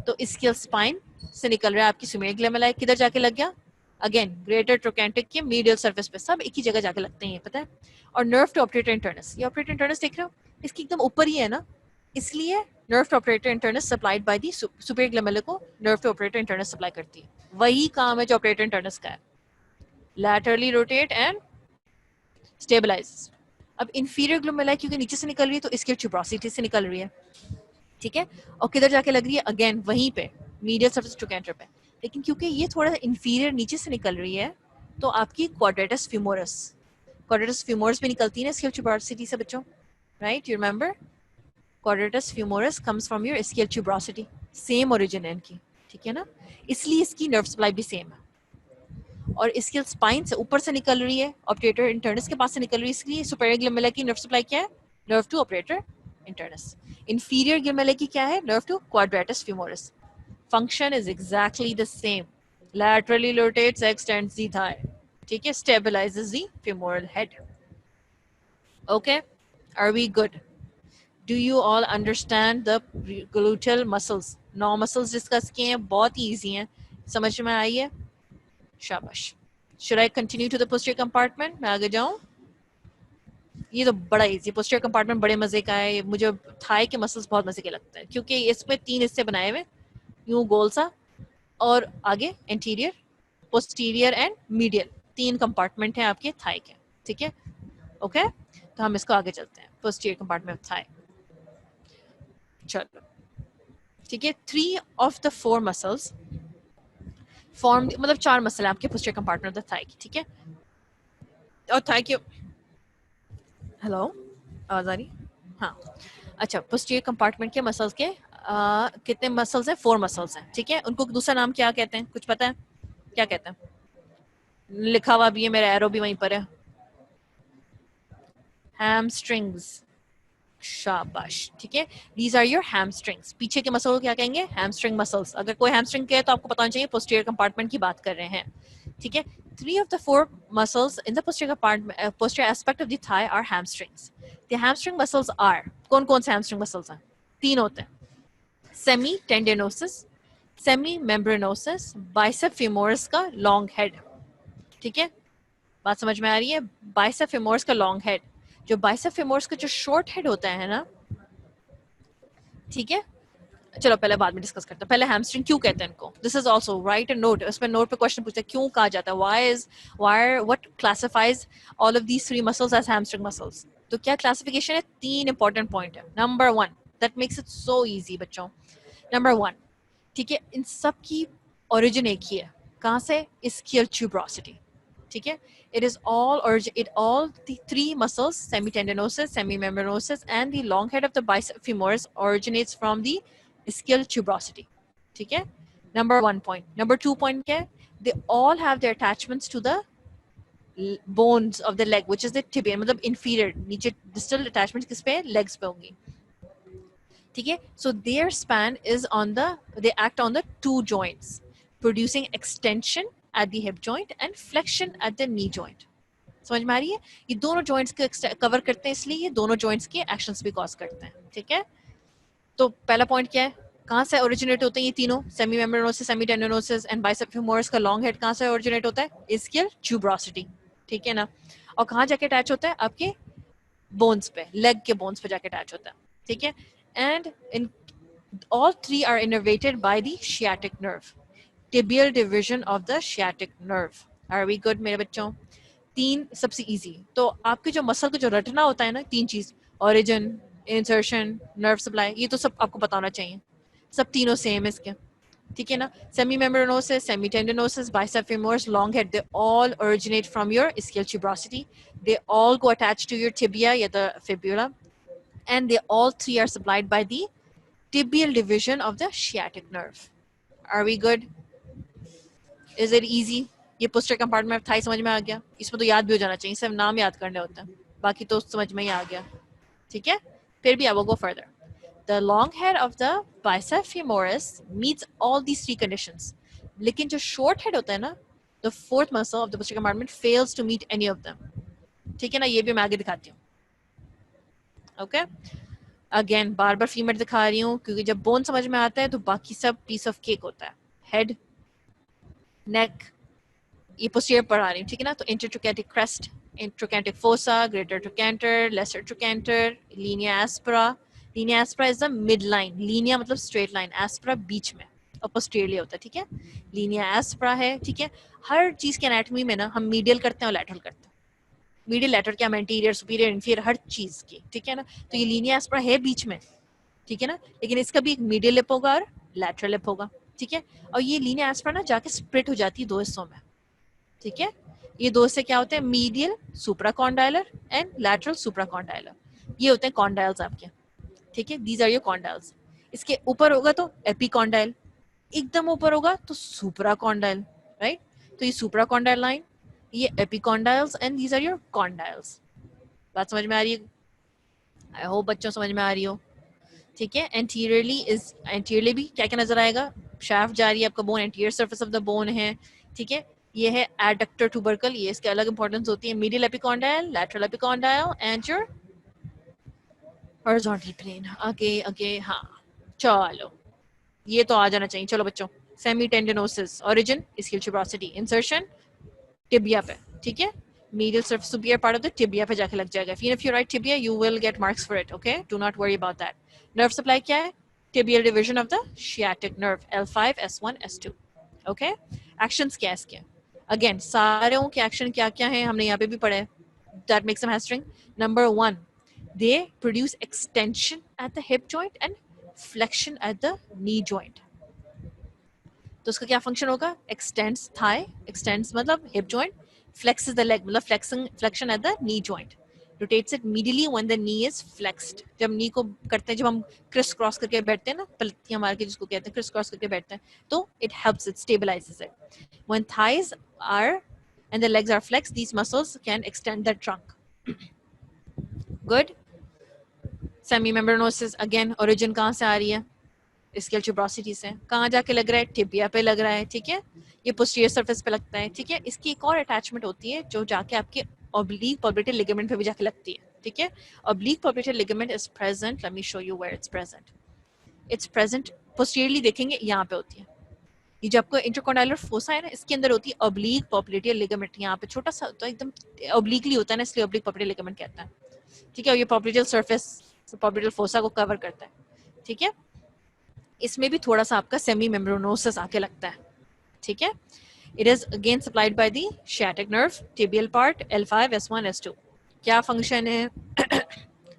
तो ischial spine से निकल रहा है आपकी सुमेरिक ग्लैमेरुलाई, किधर जाके लग गया? अगेन ग्रेटर ट्रोकेंटिक के मीडियल सरफेस पे, सब एक ही जगह जाके लगते हैं, पता है। और नर्व टू ऑपरेटर इंटरनस, ये ऑपरेटर इंटरनस देख रहे हो, इसकी एकदम ऊपर ही है ना, इसलिए nerve to obturator internus supplied by the superior ग्लैमेरुला को nerve to obturator internus supply करती है। वही काम है जो ऑपरेटर इंटरनस का है, लैटरली रोटेट एंड स्टेबलाइज। अब इंफीरियर ग्लैमेरुला क्योंकि नीचे से निकल रही है तो इसकी ट्यूब्रोसिटी से निकल रही है, ठीक है। और किधर जाके लग रही है? अगेन वहीं पे, मीडियल सरफेस ट्रोकेंटर पे। लेकिन क्योंकि ये थोड़ा इंफीरियर नीचे से निकल रही है, तो आपकी क्वाड्रेटस फ्यूमोरस भी निकलती है ना इसकी ट्यूब्रोसिटी से बच्चों, right? You remember, quadratus femoris comes from your इसकी ट्यूब्रोसिटी, सेम ओरिजिन है इनकी, ठीक है ना, इसलिए इसकी नर्व सप्लाई भी सेम है। और इसके स्पाइन से ऊपर से निकल रही है, ऑपरेटर इंटरनस के पास से निकल रही है, इसलिए सुपेरियर ग्लैमेरुला की नर्व सप्लाई क्या है? Nerve to obturator internus. Inferior ग्लैमेरुला की क्या है? Nerve to quadratus femoris. Function is exactly the same. Laterally rotates, extends the thigh. ठीक है, stabilizes the femoral head. Okay, are we good? Do you all understand the gluteal muscles? 9 muscles discuss किए हैं, बहुत easy हैं, समझ में आई है? शाबाश। Should I continue to the posterior compartment? मैं आगे जाऊं? ये तो बड़ा इजी, पोस्टीरियर कंपार्टमेंट बड़े मजे का है, मुझे थाई के मसल्स बहुत मजे के लगते हैं, क्योंकि इसमें 3 हिस्से बनाए हुए, यूं गोल सा, और आगे anterior, posterior and medial, 3 compartment हैं आपके थाई के, ठीक है। ओके, तो हम इसको आगे चलते हैं, पोस्टीरियर कंपार्टमेंट ऑफ थाई। चलो ठीक है, 3 ऑफ द 4 मसल्स फॉर्म, मतलब 4 मसल है आपके posterior compartment of the thigh की, ठीक है। और थाई के हेलो, आवाज आ रही? हाँ, अच्छा, पोस्टीरियर कंपार्टमेंट के मसल्स के कितने मसल्स हैं? 4 मसल्स हैं, ठीक है। उनको दूसरा नाम क्या कहते हैं, कुछ पता है? क्या कहते हैं? लिखा हुआ भी है, मेरा एरो भी वहीं पर है। हैमस्ट्रिंग्स, शाबाश, ठीक है। These are your hamstrings. पीछे के मसल को क्या कहेंगे? Hamstring muscles. अगर कोई हैमस्ट्रिंग के है तो आपको पता होना चाहिए पोस्टीरियर कंपार्टमेंट की बात कर रहे हैं, ठीक है। 3 of the 4 muscles in the posterior compartment, posterior aspect of the thigh are hamstrings. The hamstring muscles are, कौन कौन से hamstring muscles हैं? 3 होते हैं, semi tendinosus, semi मेम्ब्रेनोसिस, bicep femoris का लॉन्ग हेड, ठीक है। बात समझ में आ रही है? बाइसेप फेमोरस का लॉन्ग हेड, जो बाइसेप फेमोरस का जो शॉर्ट हेड होता है ना, ठीक है। चलो पहले बाद में डिस्कस करते हैं, पहले हैमस्ट्रिंग क्यों कहते हैं इनको। This is also write a note, उसमें नोट पे क्वेश्चन पूछता है क्यों कहा जाता है, why what classifies all of these 3 muscles as hamstring muscles. तो क्या क्लासिफिकेशन है? 3 इंपॉर्टेंट पॉइंट है। Number 1, that makes it so easy बच्चों। नंबर 1, ठीक है, इन सब की ओरिजिन एक ही है। कहाँ से? ischial tuberosity, ठीक है। It all the 3 muscles, semitendinosus, semimembranosus and the long head of the bicep femoris originates from the ischial tuberosity, ठीक है। Number 1 point. Number 2 point क्या है? They all have their attachments to the bones of the leg, which is the tibia, मतलब inferior, नीचे distal attachment किस पे है? legs पे होंगी, ठीक है। So their span is on the, they act on the 2 joints, producing extension at the hip joint and flexion at the knee joint. समझ में आ रही है? ये दोनों जॉइंट्स को कवर करते हैं, इसलिए ये दोनों जॉइंट्स के एक्शंस भी कॉज करते हैं, ठीक है। तो पहला पॉइंट क्या है? कहाँ से ओरिजिनेट होते हैं ये तीनों? Semimembranosus, semitendinosus and bicep femoris का लॉन्ग हेड कहाँ से ओरिजिनेट होता है? ischial tuberosity, ठीक है ना। और कहाँ जाके अटैच होता है? आपके बोन्स पे, लेग के बोन्स पे जाके अटैच होता है, ठीक है। And in all 3 are innervated by the sciatic nerve, tibial division of the sciatic nerve. Are we good मेरे बच्चों? 3 सबसे इजी। तो आपके जो मसल को जो रटना होता है ना, 3 चीज, ओरिजिन, इंसर्शन, नर्व सप्लाई, ये तो सब आपको पता होना चाहिए। सब तीनों सेम है इसके, ठीक है ना। Semimembranosus, semitendinosus, bicep femoris, long head, they all originate from your ischial tuberosity. They all go attached to your tibia या the fibula, and they all 3 are supplied by the tibial division of the sciatic nerve. Are we good? Is it easy? ये posterior compartment of thigh समझ में आ गया? इसमें तो याद भी हो जाना चाहिए, सिर्फ नाम याद करने होते हैं, बाकी तो समझ में ही आ गया, ठीक है। फिर भी I will go further. The long head of the bicep femoris meets all these 3 conditions. लेकिन जो short head होता है ना, the 4th muscle of the posterior compartment fails to meet any of them, ठीक है ना। ये भी मैं आगे दिखाती हूँ, ओके। अगेन बार बार फीमेल दिखा रही हूँ क्योंकि जब बोन समझ में आता है तो बाकी सब पीस ऑफ केक होता है। हेड, नेक, ये पोस्टीरियर पढ़ा रही हूँ, ठीक है ना। तो intertrochanteric crest, intertrochanteric fossa, greater trochanter, lesser trochanter, linea aspera. Linea aspera is the mid line, linea मतलब स्ट्रेट लाइन, एस्परा बीच में और पोस्टीरियरली होता है, ठीक है। लीनिया एस्परा है, ठीक है। हर चीज के एनाटॉमी में ना हम मीडियल करते हैं और लैटरल करते हैं। मीडियल लेटर क्या, एंटीरियर, सुपीरियर, इंफीरियर, हर चीज की, ठीक है ना। तो ये लीनिया एस्परा है बीच में, ठीक है ना। लेकिन इसका भी एक मीडियल लिप होगा और लैटरल लिप होगा, ठीक है। और ये लीनिया एस्परा ना जाके स्प्लिट हो जाती है 2 हिस्सों में, ठीक है। ये 2 हिस्से क्या होते हैं? Medial supracondylar and lateral supracondylar, ये होते हैं कॉन्डाइल्स आपके, ठीक है। These are your condyles. इसके ऊपर होगा तो एपिकॉन्डाइल, एकदम ऊपर होगा तो सुप्राकॉन्डाइल, राइट। तो ये सुप्राकॉन्डाइल लाइन, ये epicondyles and these are your condyles. बात समझ में आ रही है? आई होप बच्चों समझ में आ रही हो, ठीक है। एंटीरियरली भी क्या क्या नजर आएगा? शाफ्ट जा रही है आपका, bone anterior surface of the bone है, ठीक है। ये है एडक्टर ट्यूबरकल, ये इसके अलग इंपॉर्टेंस होती है। Medial epicondyle, lateral epicondyle and your horizontal plane. Okay okay, हाँ चलो ये तो आ जाना चाहिए। चलो बच्चों, semitendinosus, origin ischial tuberosity, insertion tibia पे, ठीक है। medial surface superior part of the tibia पे जाके लग जाएगा। if you write tibia you will get marks for it, okay, do not worry about that. nerve supply क्या है? tibial division of the sciatic nerve, L5 S1 S2, okay. actions क्या है इसके? again सारे के action क्या क्या है हमने यहाँ पे भी पढ़े, that makes them hamstring. number 1, they produce extension at the hip joint and flexion at the knee joint. तो उसका क्या फंक्शन होगा? एक्सटेंड्स थाई, एक्सटेंड्स मतलब hip joint, flexes the leg मतलब flexion at the knee joint. rotates it medially when the knee is flexed. जब knee को करते हैं, जब हम criss cross करके बैठते हैं ना, पलटियां मार के जिसको कहते हैं criss cross करके बैठते हैं, तो it helps, it stabilizes it. When thighs are and the legs are flexed, these muscles can extend the trunk. Good. Semimembranosus again origin कहाँ से आ रही है? स्केल ट्यूब्रोसिटी से. कहाँ जाके लग रहा है? टिबिया पे लग रहा है. ठीक है, ये पोस्टीरियर सरफेस पे लगता है. ठीक है, इसकी एक और अटैचमेंट होती है जो जाके आपके oblique popliteal ligament पे भी जाके लगती है. ठीक है, oblique popliteal ligament is present. Let me show you where it's present. It's present posteriorly, देखेंगे यहाँ पे होती है. ये जो आपको इंटरकॉन्डाइलर फोसा है ना, इसके अंदर होती है oblique popliteal ligament. यहाँ पे छोटा सा होता है, एकदम obliquely होता है ना, इसलिए oblique popliteal ligament कहता है. ठीक है, और ये popliteal surface popliteal fossa को कवर करता है. ठीक है, इसमें भी थोड़ा सा आपका सेमी मेम्ब्रेनोसिस आके लगता है. ठीक है, it is again supplied by the sciatic nerve, tibial part, L5, S1, S2. क्या फंक्शन है?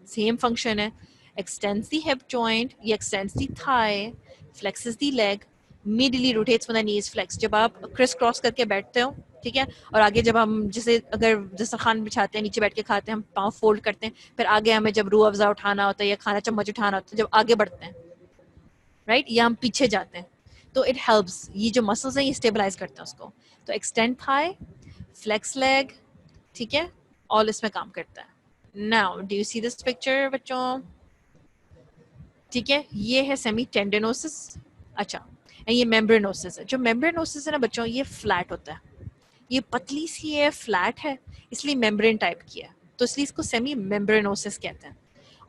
सेम फंक्शन है. extends the hip joint, ये extends the thigh, flexes the leg, medially rotates when the knee is flexed. जब आप criss cross करके बैठते हो, ठीक है, और आगे जब हम जैसे अगर दस्तरखान बिछाते हैं, नीचे बैठ के खाते हैं, हम पाँव फोल्ड करते हैं, फिर आगे हमें जब रूह अफ़ज़ा उठाना होता है या खाना चम्मच उठाना होता है, जब आगे बढ़ते हैं, राइट, या हम पीछे जाते हैं, तो इट हेल्प्स, ये जो मसल्स हैं ये स्टेबलाइज करते हैं उसको. तो एक्सटेंड थाई, फ्लेक्स लेग, ठीक है, ऑल इसमें काम करता है. Now do you see this picture बच्चों? ठीक है, ये है सेमी टेंडनोसिस. अच्छा, ये मेम्ब्रेनोसिस है. जो मेम्ब्रेनोसिस है ना बच्चों, ये फ्लैट होता है, ये पतली सी है, फ्लैट है, इसलिए मेम्ब्रेन टाइप की है, तो इसलिए इसको सेमी मेम्ब्रेनोसिस कहते हैं.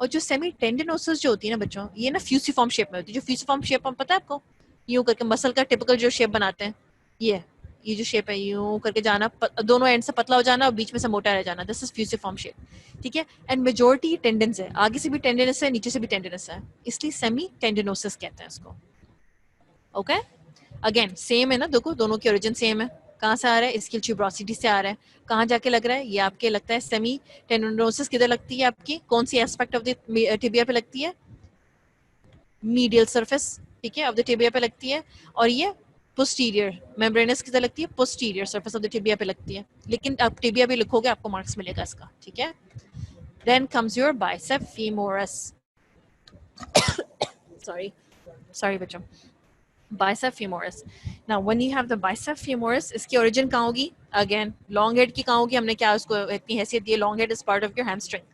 और जो सेमी टेंडनोसिस जो होती है ना बच्चों, ये ना फ्यूसिफॉर्म शेप में होती है. जो फ्यूसिफॉर्म शेप पता है आपको, यूं करके मसल का टिपिकल जो शेप बनाते हैं, ये जो शेप है, यूं करके जाना, दोनों एंड से पतला हो जाना और बीच में से मोटा रह जाना, दिस इज फ्यूसिफॉर्म शेप. ठीक है, एंड मेजोरिटी टेंडन्स है, आगे से भी टेंडनस है, नीचे से भी टेंडनस है, इसलिए सेमी टेंडनोसिस कहते हैं इसको. ओके, अगेन सेम है ना, देखो दोनों की ओरिजिन सेम है. कहाँ से आ रहा है? स्केल ट्यूब्रोसिटी से आ रहा है. कहाँ जाके लग रहा है? ये आपके लगता है सेमी टेंडनोसिस किधर लगती है आपकी? कौन सी एस्पेक्ट ऑफ द टिबिया पे लगती है? मीडियल सरफेस, ठीक है, ऑफ द टिबिया पे लगती है. और ये पोस्टीरियर मेम्ब्रेनस किधर लगती है? Posterior surface of the tibia पे लगती है. लेकिन आप टिबिया भी लिखोगे आपको मार्क्स मिलेगा इसका. ठीक है, then comes your bicep femoris. Sorry बच्चों, bicep femoris. Now when you have the bicep femoris, इसकी origin कहाँ होगी? Again long head की कहाँ होगी? हमने क्या उसको इतनी हैसियत दी है? Long head is part of your hamstring.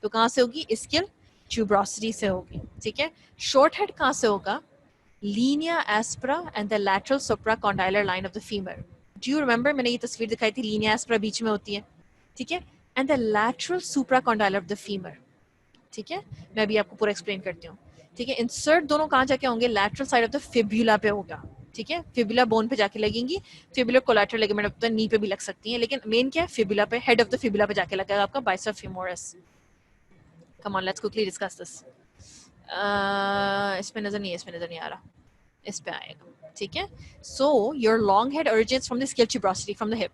तो कहाँ से होगी? Ischial tuberosity से होगी. ठीक है, short head कहाँ से होगा? Linea aspera and the lateral supracondylar line of the femur. Do you remember मैंने ये तस्वीर दिखाई थी, linea aspera बीच में होती है, ठीक है, and the lateral supracondylar of the femur. ठीक है, मैं अभी आपको पूरा एक्सप्लेन करती हूँ. ठीक है, इंसर्ट दोनों कहाँ जाके होंगे? Lateral side of the fibula पे होगा. ठीक है, फिब्यूला बोन पे जाके लगेंगी. Fibular collateral ligament of the knee पे भी लग सकती हैं, लेकिन मेन क्या है? फिब्यूला पे, हेड ऑफ द फिब्यूला पे जाके लगेगा आपका bicep femoris. Come on, let's quickly discuss this. इसमें नजर नहीं आ रहा, इस पे आएगा. ठीक है, so your long head originates from the scale tuberosity, from the hip.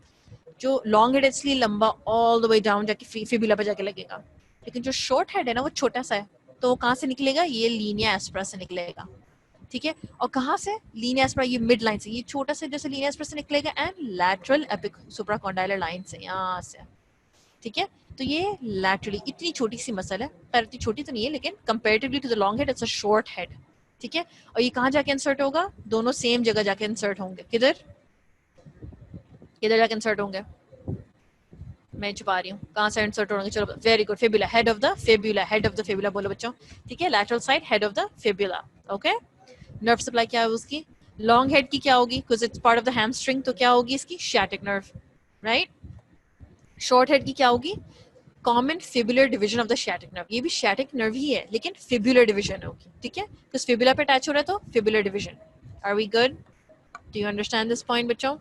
जो लॉन्ग हेड इसलिए लंबा ऑल द वे डाउन जाके फिब्यूला पे जाके लगेगा, लेकिन जो शॉर्ट हेड है ना वो छोटा सा है, तो वो कहाँ से निकलेगा? ये लीनिया एस्परा से निकलेगा. ठीक है, और कहाँ से? लीनिया एस्परा, ये मिड लाइन से, ये छोटा सा जैसे लीनिया एस्परा से निकलेगा, and lateral epic supracondylar line से, यहाँ से. ठीक है, तो ये लैटरली इतनी छोटी सी मसल है, पर इतनी छोटी तो नहीं है, लेकिन comparatively to the long head it's a short head. ठीक है, और ये कहाँ जाके इंसर्ट होगा? दोनों सेम जगह जाके इंसर्ट होंगे. किधर जाके इंसर्ट होंगे? मैं छुपा रही हूँ, कहाँ से इंसर्ट होंगे? चलो, very good, fibula, head of the fibula बोलो बच्चों. ठीक है, lateral side, head of the fibula. Okay, nerve supply क्या है उसकी? लॉन्ग हेड की क्या होगी? Because it's part of the hamstring, तो क्या होगी इसकी? sciatic nerve, right. Short head की क्या होगी? Common fibular division of the sciatic nerve. ये भी sciatic nerve ही है, लेकिन फिब्युलर डिवीजन होगी. ठीक है, बिकॉज फिब्यूला पे अटैच हो रहा है, तो fibular division. Are we good? Do you understand this point बच्चों?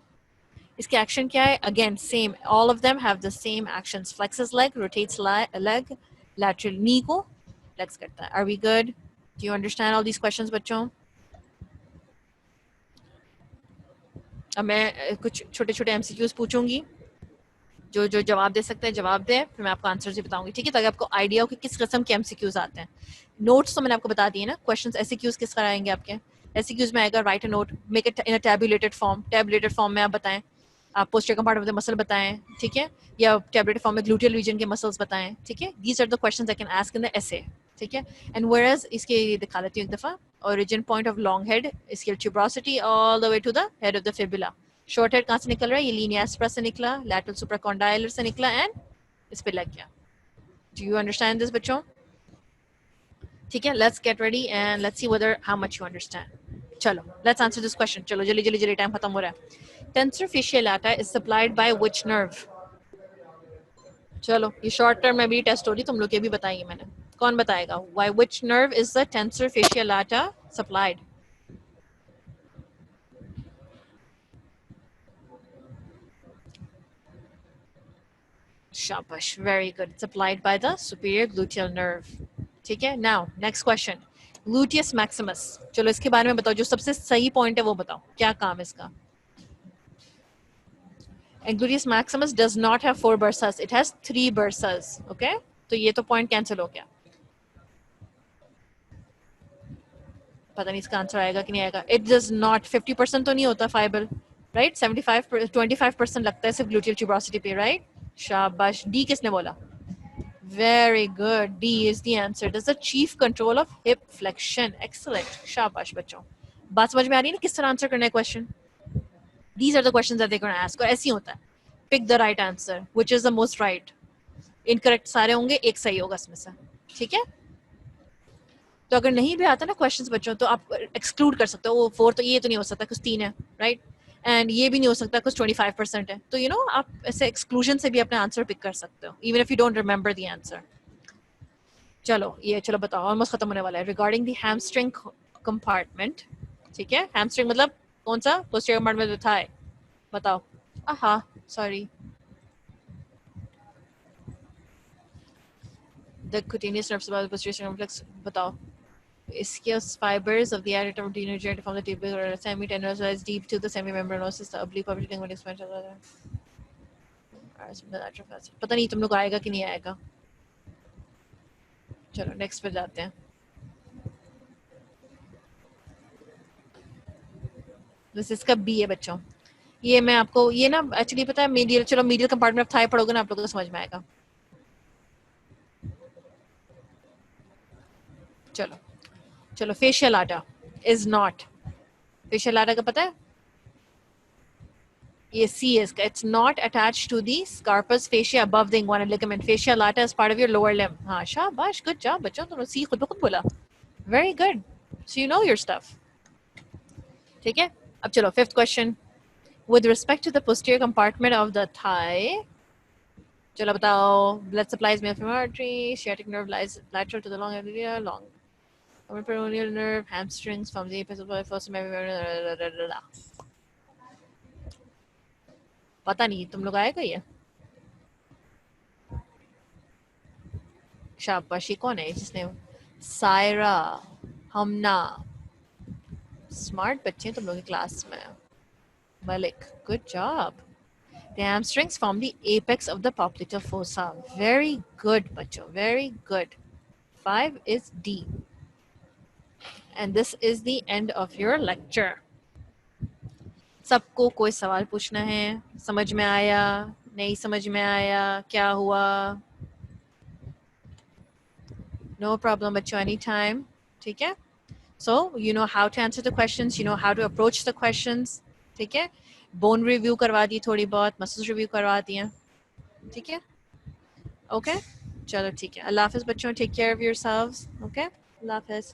इसके एक्शन क्या है? Again same, all of them have the same actions. Flexes leg, rotates leg, lateral knee को फ्लेक्स करता है. Are we good? Do you understand all these questions बच्चों? अब मैं कुछ छोटे छोटे एमसीक्यूज पूछूंगी, जो जवाब दे सकते हैं जवाब दे, फिर मैं आपको आंसर भी बताऊंगी. ठीक है, ताकि आपको आइडिया हो कि किस किस्म के एमसीक्यूज आते हैं. नोट्स तो मैंने आपको बता दिए ना. क्वेश्चंस एसक्यूज किस तरह आएंगे आपके? एसक्यूज में आएगा write a note, make it in a tabulated form. Tabulated form में आप बताएं आप posterior compartment of the muscle बताएं, ठीक है, या टैबलेट फॉर्म में ग्लूटियल रीजन के मसल्स बताएं, ठीक है. These are the questions I can ask in the essay, ठीक है. एंड वेयरएज इसके दिखा लेती हूँ एक दफा. Origin point of long head, इसकी tuberosity all the way to the head of the fibula. Short head कहाँ से निकल रहा है? ये लीनिया एस्प्रा से निकला, लैटरल सुप्राकॉन्डाइलर से निकला एंड इस पे लग गया. डू यू अंडरस्टैंड दिस बच्चों? ठीक है, let's get ready and let's see whether how much you understand. चलो लेट्स आंसर दिस क्वेश्चन. चलो जल्दी जल्दी जल्दी, टाइम खत्म हो रहा है. Tensor fasciolata is supplied by which nerve? चलो ये शॉर्ट टर्म में भी टेस्ट हो रही, तुम लोग ये भी बताइए. मैंने कौन बताएगा? By which nerve is the tensor fasciolata supplied? शाबाश, very good. It's supplied by the superior gluteal nerve. ठीक है. Now next question. Gluteus maximus. चलो इसके बारे में बताओ, जो सबसे सही पॉइंट है वो बताओ, क्या काम है इसका? And gluteus maximus does not have 4 bursas, it has 3 bursas. Okay, तो ये तो पॉइंट कैंसिल हो गया. पता नहीं इसका आंसर आएगा कि नहीं आएगा. It does not. 50% तो नहीं होता फाइबर, राइट? 25% लगता है सिर्फ ग्लूटियल ट्यूबरोसिटी पे, राइट? शाबाश. डी किसने बोला? Very good, D is the answer. Does the chief control of hip flexion. Excellent, शाबाश बच्चों. बात समझ में आ रही है ना किस तरह आंसर करना है question? These are the questions that they're going to ask. और ऐसे ही होता है. Pick the right answer, which is the most right. Incorrect सारे होंगे, एक सही होगा इसमें से. ठीक है? तो अगर नहीं भी आता ना क्वेश्चंस बच्चों, तो आप एक्सक्लूड कर सकते हो. वो 4 तो ये तो नहीं हो सकता, कुछ 3 है, राइट? एंड ये भी नहीं हो सकता, कुछ 25% है. तो आप ऐसे एक्सक्लूजन से भी अपना आंसर पिक कर सकते हो, even if you don't remember the answer. चलो बताओ, ऑलमोस्ट खत्म होने वाला है. Regarding the hamstring compartment. ठीक है, हैमस्ट्रिंग मतलब कौन सा? पोस्टीरियर कंपार्टमेंट में था है. बताओ. हाँ, sorry. The cutaneous nerve supply the posterior complex. बताओ. Ischios fibers of the addictive degenerate from the tibia or semi-tendinous rise deep to the semimembranosus, the oblique publishing when expansion. पता नहीं तुम लोग आएगा कि नहीं आएगा. चलो नेक्स्ट पे जाते हैं. बस इसका बी है बच्चों. ये मैं आपको ये ना एक्चुअली पता है मीडियल. चलो मीडियल कंपार्टमेंट ऑफ थाई पढ़ोगे ना आप लोगों को समझ में आएगा. चलो फेशियल आटा इज नॉट. फेशियल आटा का पता है? ये सी is it's not attached to the scarpus fascia above the inguinal ligament. Fascia lata is part of your lower limb. हाँ, शाबाश, good job बच्चों. तुमने सी खुद ब खुद बोला. Very good. So you know your stuff. ठीक है. अब चलो fifth question. With respect to the posterior compartment of the thigh, चलो बताओ. Blood supplies male from artery. Sciatic nerve lies lateral to the long area. Long peroneal nerve. Hamstrings from the apex of the fossa. पता नहीं तुम लोग आएगा ये. शाबाशी. कौन है जिसने? सायरा, हमना. स्मार्ट बच्चे तुम लोग की क्लास में. Malik, good job. The hamstrings form the apex of the popliteal fossa. Very good बच्चों, very good. 5 is D. And this is the end of your lecture. सबको कोई सवाल पूछना है? समझ में आया? नहीं समझ में आया? क्या हुआ? No problem बच्चों, anytime. ठीक है? So you know how to answer the questions, you know how to approach the questions. ठीक है? Bone review करवा दी थोड़ी बहुत, muscles review करवा दिया. ठीक है? Okay? चलो ठीक है. अल्लाह हाफिज़ बच्चों, take care of yourselves. Okay? अल्लाह हाफिज़.